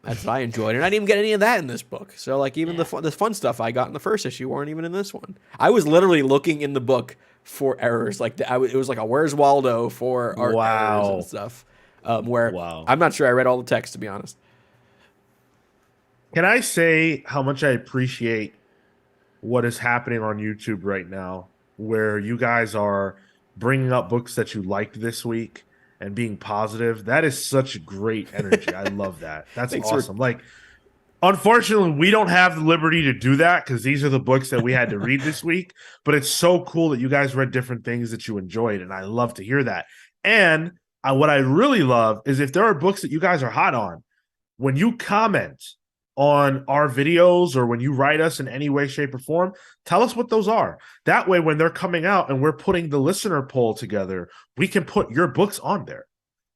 That's what I enjoyed, and I didn't even get any of that in this book. So like, even the fun stuff I got in the first issue weren't even in this one. I was literally looking in the book for errors, like it was like a Where's Waldo for art errors and stuff. I'm not sure I read all the text, to be honest. Can I say how much I appreciate what is happening on YouTube right now, where you guys are bringing up books that you liked this week and being positive? That is such great energy. I love that. That's awesome. Like, unfortunately, we don't have the liberty to do that because these are the books that we had to read this week. But it's so cool that you guys read different things that you enjoyed, and I love to hear that. And what I really love is if there are books that you guys are hot on, when you comment on our videos or when you write us in any way, shape, or form, tell us what those are. That way, when they're coming out and we're putting the listener poll together, we can put your books on there.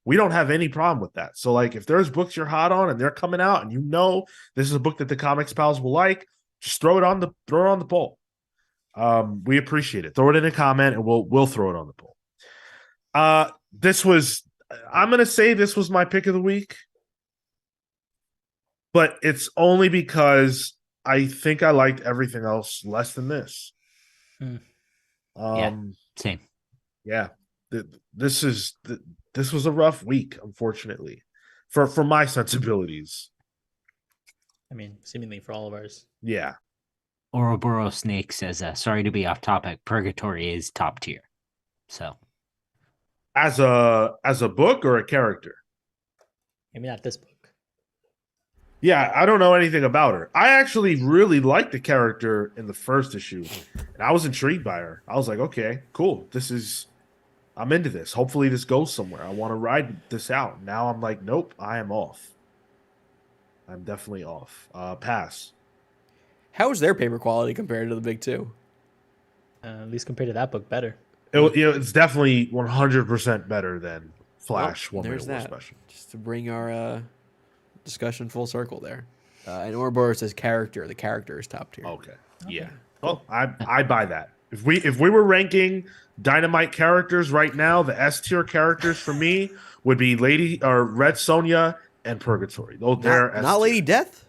We don't have any problem with that. So like, if there's books you're hot on and they're coming out and this is a book that the Comics Pals will like, just throw it on the poll. We appreciate it. Throw it in a comment, and we'll throw it on the poll. I'm gonna say this was my pick of the week, but it's only because I think I liked everything else less than this. Same. Yeah, this was a rough week, unfortunately, for my sensibilities. I mean, seemingly for all of ours. Yeah, Ouroboros Snake says, sorry to be off topic. Purgatory is top tier. So as a book or a character. Maybe not this book. Yeah, I don't know anything about her. I actually really liked the character in the first issue, and I was intrigued by her. I was like, okay, cool. I'm into this. Hopefully this goes somewhere. I want to ride this out. Now I'm like, nope, I am off. I'm definitely off. Pass. How is their paper quality compared to the big two? At least compared to that book, better. It's definitely 100% better than Flash. Well, One there's Way War that. Special. Just to bring our discussion full circle there. And Ouroboros says character. The character is top tier. Okay. Yeah. Well, I buy that. If we were ranking Dynamite characters right now, the S tier characters for me would be Red Sonja and Purgatory. They're Not Lady Death?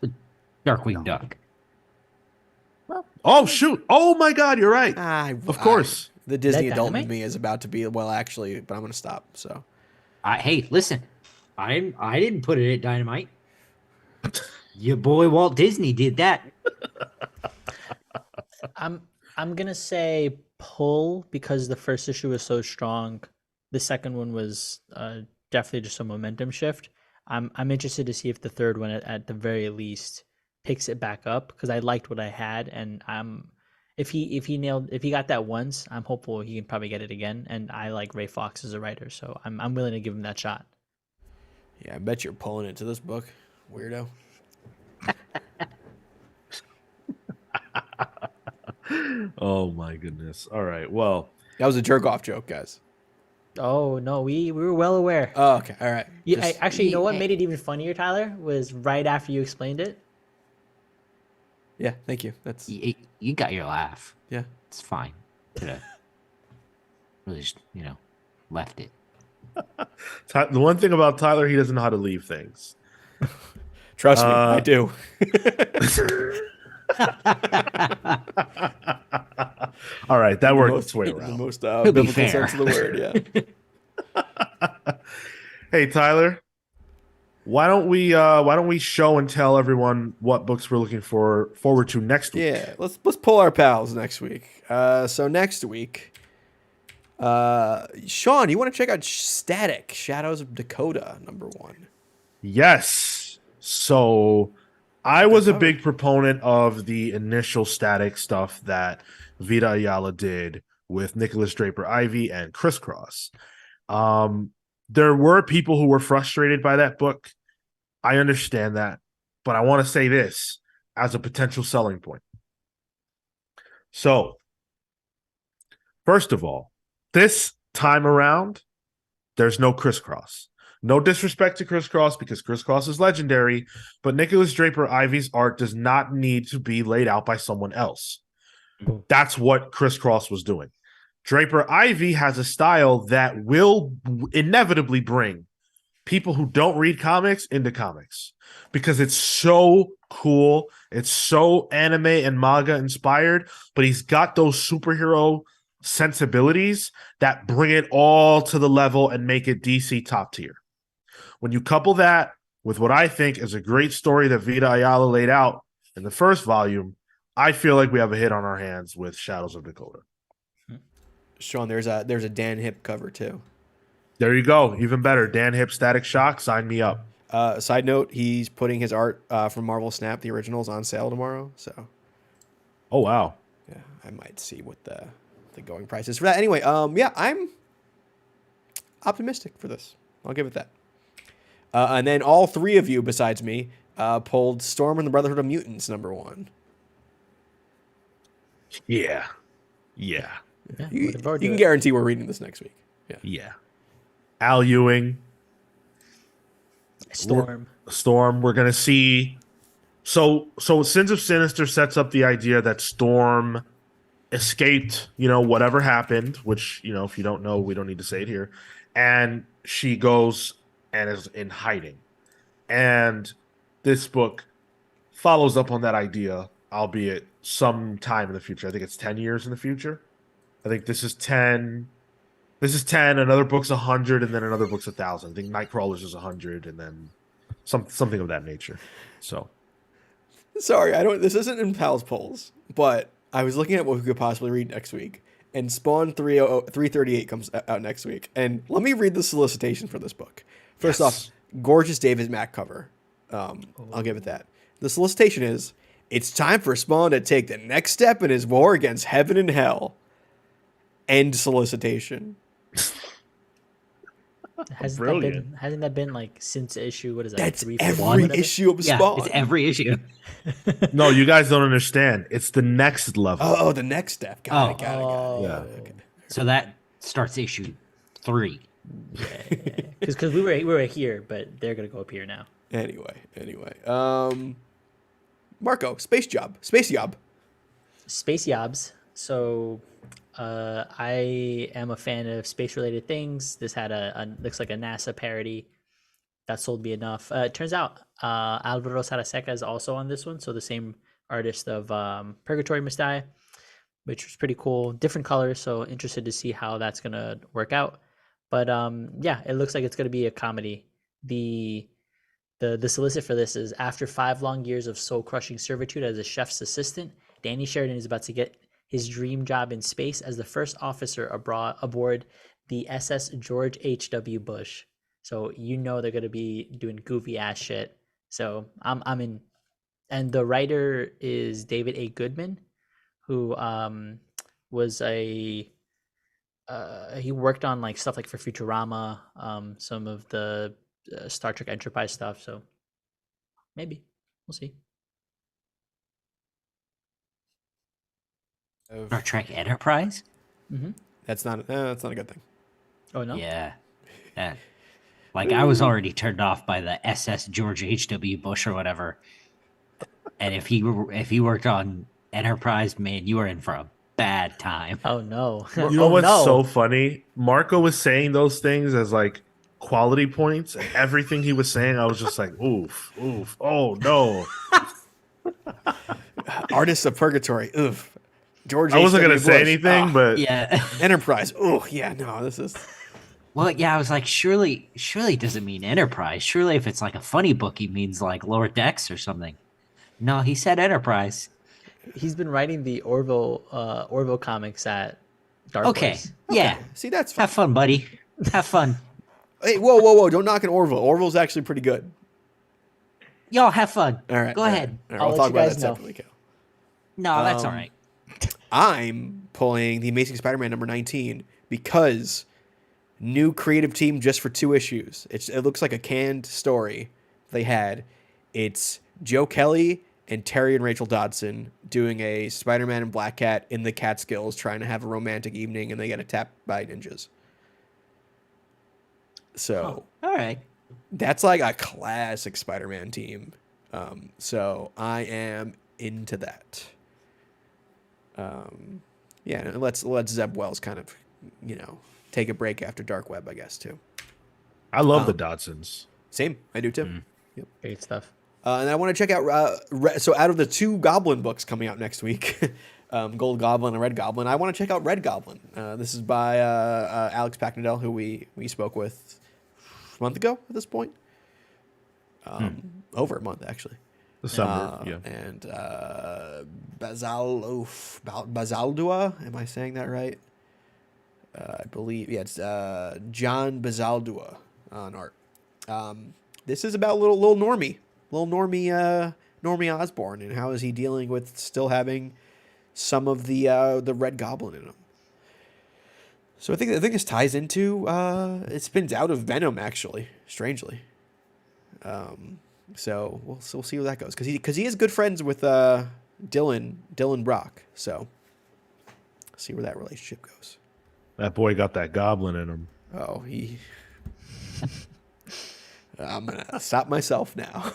Darkwing Duck. Oh shoot! Oh my God, you're right. Of course. The Disney That adult in Dynamite? me is about to be, well, actually, but I'm going to stop. So Hey, listen. I didn't put it at Dynamite. Your boy Walt Disney did that. I'm gonna say pull because the first issue was so strong. The second one was definitely just a momentum shift. I'm interested to see if the third one at the very least picks it back up because I liked what I had, and if he got that once, I'm hopeful he can probably get it again. And I like Ray Fox as a writer, so I'm willing to give him that shot. yeah, I bet you're pulling it to this book, weirdo. Oh my goodness. All right. Well, That was a jerk off joke, guys. Oh no, we were well aware. Oh, okay, all right. Yeah, Just- actually, you know what made it even funnier, Tyler, was right after you explained it. yeah, thank you. That's You got your laugh. yeah. It's fine. Could've really just, left it. the one thing about Tyler, he doesn't know how to leave things. Trust me, I do. All right, that worked its way The around. most be biblical fair. sense of the word, yeah. Hey Tyler, why don't we show and tell everyone what books we're looking forward to next week? Yeah, let's pull our pals next week. So next week, Sean, you want to check out Static Shadows of Dakota #1? Yes. So I was a big proponent of the initial Static stuff that Vita Ayala did with Nicholas Draper Ivy and Crisscross. There were people who were frustrated by that book. I understand that, but I want to say this as a potential selling point. So, first of all, this time around, there's no Crisscross. No disrespect to Crisscross because Crisscross is legendary, but Nicholas Draper Ivy's art does not need to be laid out by someone else. That's what Crisscross was doing. Draper Ivy has a style that will inevitably bring people who don't read comics into comics because it's so cool. It's so anime and manga inspired, but he's got those superhero sensibilities that bring it all to the level and make it DC top tier. When you couple that with what I think is a great story that Vita Ayala laid out in the first volume, I feel like we have a hit on our hands with Shadows of Dakota. Sean, there's a Dan Hip cover too. There you go. Even better. Dan Hip, Static Shock, sign me up. Side note, he's putting his art from Marvel Snap, the originals, on sale tomorrow. So Oh, wow. yeah, I might see what the going price is for that. Anyway, yeah, I'm optimistic for this. I'll give it that. And then all three of you, besides me, pulled Storm and the Brotherhood of Mutants #1. Yeah. Yeah. Yeah, You looking forward to can it. guarantee we're reading this next week. Yeah. Yeah. Al Ewing, Storm. Storm. We're going to see So Sins of Sinister sets up the idea that Storm escaped, whatever happened, which, if you don't know, we don't need to say it here. And she goes and is in hiding. And this book follows up on that idea, albeit some time in the future. I think it's 10 years in the future. I think this is 10. This is 10, another book's 100, and then another book's 1,000. I think Nightcrawlers is 100, and then something of that nature. So Sorry, this isn't in Pal's polls, but I was looking at what we could possibly read next week, and Spawn 338 comes out next week. And let me read the solicitation for this book. First off, gorgeous David Mack cover. I'll give it that. The solicitation is, it's time for Spawn to take the next step in his war against heaven and hell. End solicitation. Hasn't that been like since issue? What is that? That's 341? every issue of Spawn. It's every issue. no, you guys don't understand. It's the next level. Oh, the next step. Got it. Yeah. Okay. So that starts issue 3. Yeah, because we were here, but they're gonna go up here now. Anyway. Marco, Space Yob. Space Yobs. So I am a fan of space-related things. This had looks like a NASA parody. That sold me enough. It turns out Alvaro Saraseca is also on this one, so the same artist of Purgatori Must Die, which was pretty cool. Different colors, so interested to see how that's gonna work out. But yeah, it looks like it's gonna be a comedy. The solicit for this is, after 5 long years of soul-crushing servitude as a chef's assistant, Danny Sheridan is about to get his dream job in space as the first officer aboard the SS George H.W. Bush. So they're gonna be doing goofy ass shit. So I'm in. And the writer is David A. Goodman, who was he worked on like stuff like for Futurama, some of the Star Trek Enterprise stuff. So maybe we'll see. Star Trek Enterprise? Mm-hmm. That's not a good thing. Oh no. Yeah. Like, I was already turned off by the SS George H.W. Bush or whatever. And if he worked on Enterprise, man, you were in for a bad time. Oh no. You know what's so funny? Marco was saying those things as like quality points, and everything he was saying, I was just like, oof, oh no. Artists of Purgatory, oof. George I wasn't H.W. gonna say Bush, anything, but Yeah. Enterprise. Oh yeah, no, this is. Well, yeah, I was like, surely it doesn't mean Enterprise. Surely if it's like a funny book, he means like Lower Decks or something. No, he said Enterprise. He's been writing the Orville comics at Dark Okay. Horse. Yeah. See, that's fine. Have fun, buddy. Have fun. Hey, whoa! Don't knock on Orville. Orville's actually pretty good. Y'all have fun. All right, Go ahead. All right, I'll we'll let talk you about guys that know. separately, Cal. No, that's all right. I'm pulling the Amazing Spider-Man number 19 because new creative team just for 2 issues. It looks like a canned story they had. It's Joe Kelly and Terry and Rachel Dodson doing a Spider-Man and Black Cat in the Catskills trying to have a romantic evening, and they get attacked by ninjas. So All right. that's like a classic Spider-Man team. So I am into that. Yeah, and let's Zeb Wells kind of, take a break after Dark Web, I guess, too. I love the Dodsons. Same, I do too. Yep. Great stuff. And I want to check out. So out of the 2 Goblin books coming out next week, Gold Goblin and Red Goblin, I want to check out Red Goblin. This is by Alex Packnadell, who we spoke with a month ago at this point. Over a month, actually. December, yeah. And Bazaldua, am I saying that right? I believe, yeah, it's John Bazaldua on art. This is about little Normie Osborn, and how is he dealing with still having some of the Red Goblin in him. So I think this ties into it spins out of Venom, actually, strangely. So we'll see where that goes, because he is good friends with Dylan Brock. So see where that relationship goes. That boy got that goblin in him. Oh, I'm gonna stop myself now.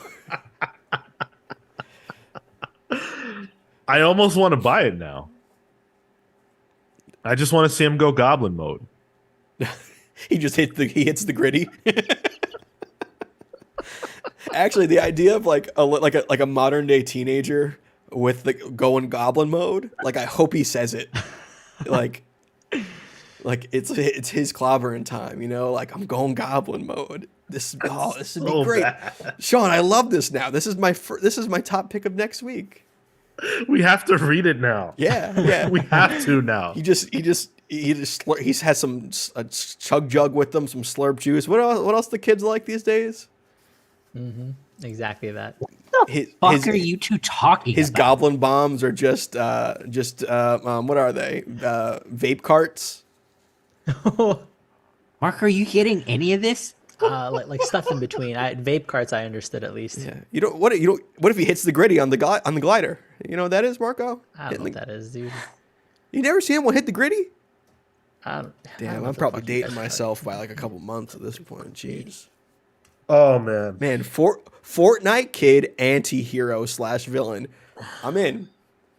I almost want to buy it now. I just want to see him go goblin mode. He hits the gritty. Actually, the idea of like a modern day teenager with the going goblin mode, like I hope he says it, like it's his clobbering time, you know, like I'm going goblin mode. This would be great, bad. Sean. I love this now. This is my top pick of next week. We have to read it now. Yeah. We have to now. He has some a chug jug with them, some slurp juice. What else the kids like these days? Exactly that. Fuck are you two talking His about? goblin bombs are just what are they? Vape carts. Mark, are you getting any of this? Like stuff in between. Vape carts, I understood at least. Yeah. What if he hits the gritty on the glider? You know what that is, Marco? I don't know what that is, dude. You never see anyone hit the gritty? I don't Damn, know I'm what the probably fuck you dating guys are myself by like a couple months at this point. Jeez. Oh man. Man, Fortnite kid anti-hero / villain. I'm in.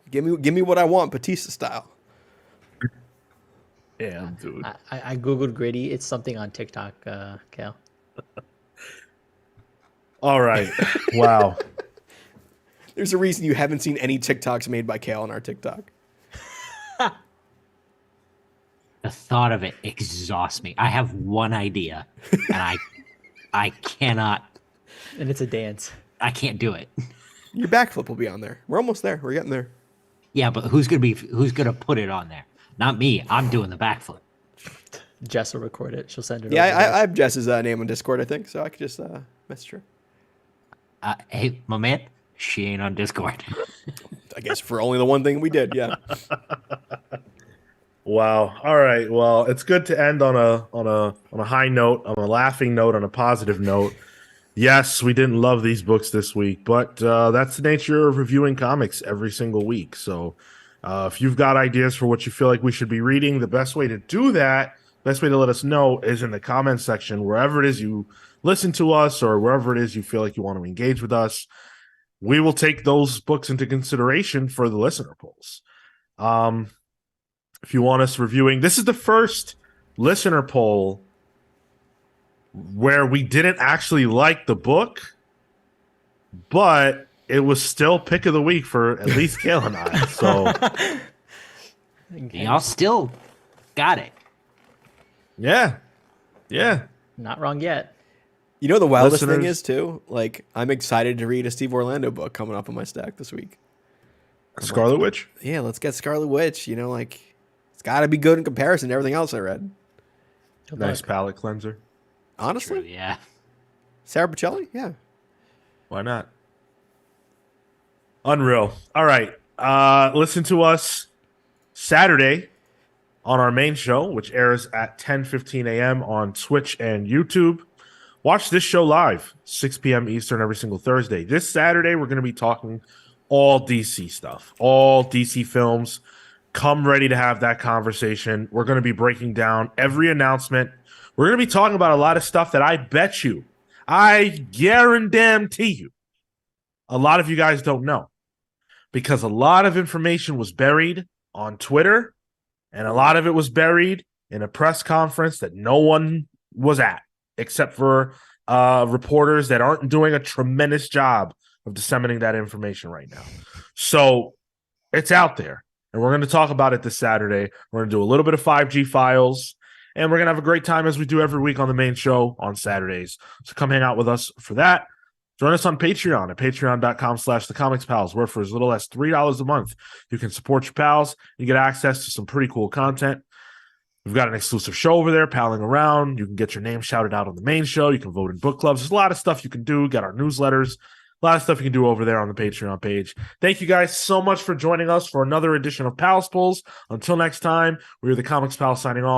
Give me what I want, Batista style. Damn, dude. I googled gritty. It's something on TikTok, Kale. All right. Wow. There's a reason you haven't seen any TikToks made by Kale on our TikTok. The thought of it exhausts me. I have one idea, and I cannot. And it's a dance. I can't do it. Your backflip will be on there. We're almost there. We're getting there. Yeah, but who's gonna put it on there? Not me. I'm doing the backflip. Jess will record it. She'll send it Yeah, over. I have Jess's name on Discord, I think, so I could just message her. Hey, my man, she ain't on Discord. I guess for only the one thing we did, yeah. Wow. All right. Well, it's good to end on a high note, on a laughing note, on a positive note. Yes, we didn't love these books this week, but that's the nature of reviewing comics every single week. So if you've got ideas for what you feel like we should be reading, the best way to do that, best way to let us know is in the comments section, wherever it is you listen to us or wherever it is you feel like you want to engage with us. We will take those books into consideration for the listener polls. If you want us reviewing, this is the first listener poll where we didn't actually like the book, but it was still pick of the week for at least Kale and I. So Y'all still got it. yeah. Not wrong yet. You know the wildest thing Listeners- is too? Like, I'm excited to read a Steve Orlando book coming up on my stack this week. Scarlet Witch. Yeah, let's get Scarlet Witch. You know, like, it's got to be good in comparison to everything else I read. Good Nice luck. palate cleanser. Honestly, True, yeah. Sarah Bocelli, yeah. Why not? Unreal. All right. Listen to us Saturday on our main show, which airs at 10:15 a.m. on Twitch and YouTube. Watch this show live, 6 p.m. Eastern every single Thursday. This Saturday, we're going to be talking all DC stuff, all DC films. Come ready to have that conversation. We're going to be breaking down every announcement. We're going to be talking about a lot of stuff that I bet you, I guarantee you, a lot of you guys don't know. Because a lot of information was buried on Twitter, and a lot of it was buried in a press conference that no one was at, except for reporters that aren't doing a tremendous job of disseminating that information right now. So it's out there, and we're going to talk about it this Saturday. We're going to do a little bit of 5G files, and we're going to have a great time as we do every week on the main show on Saturdays. So come hang out with us for that. Join us on Patreon at patreon.com/thecomicspals, where for as little as $3 a month, you can support your pals. You get access to some pretty cool content. We've got an exclusive show over there, Palling Around. You can get your name shouted out on the main show. You can vote in book clubs. There's a lot of stuff you can do. Got our newsletters. A lot of stuff you can do over there on the Patreon page. Thank you guys so much for joining us for another edition of Pals Polls. Until next time, we're the Comics Pals signing off.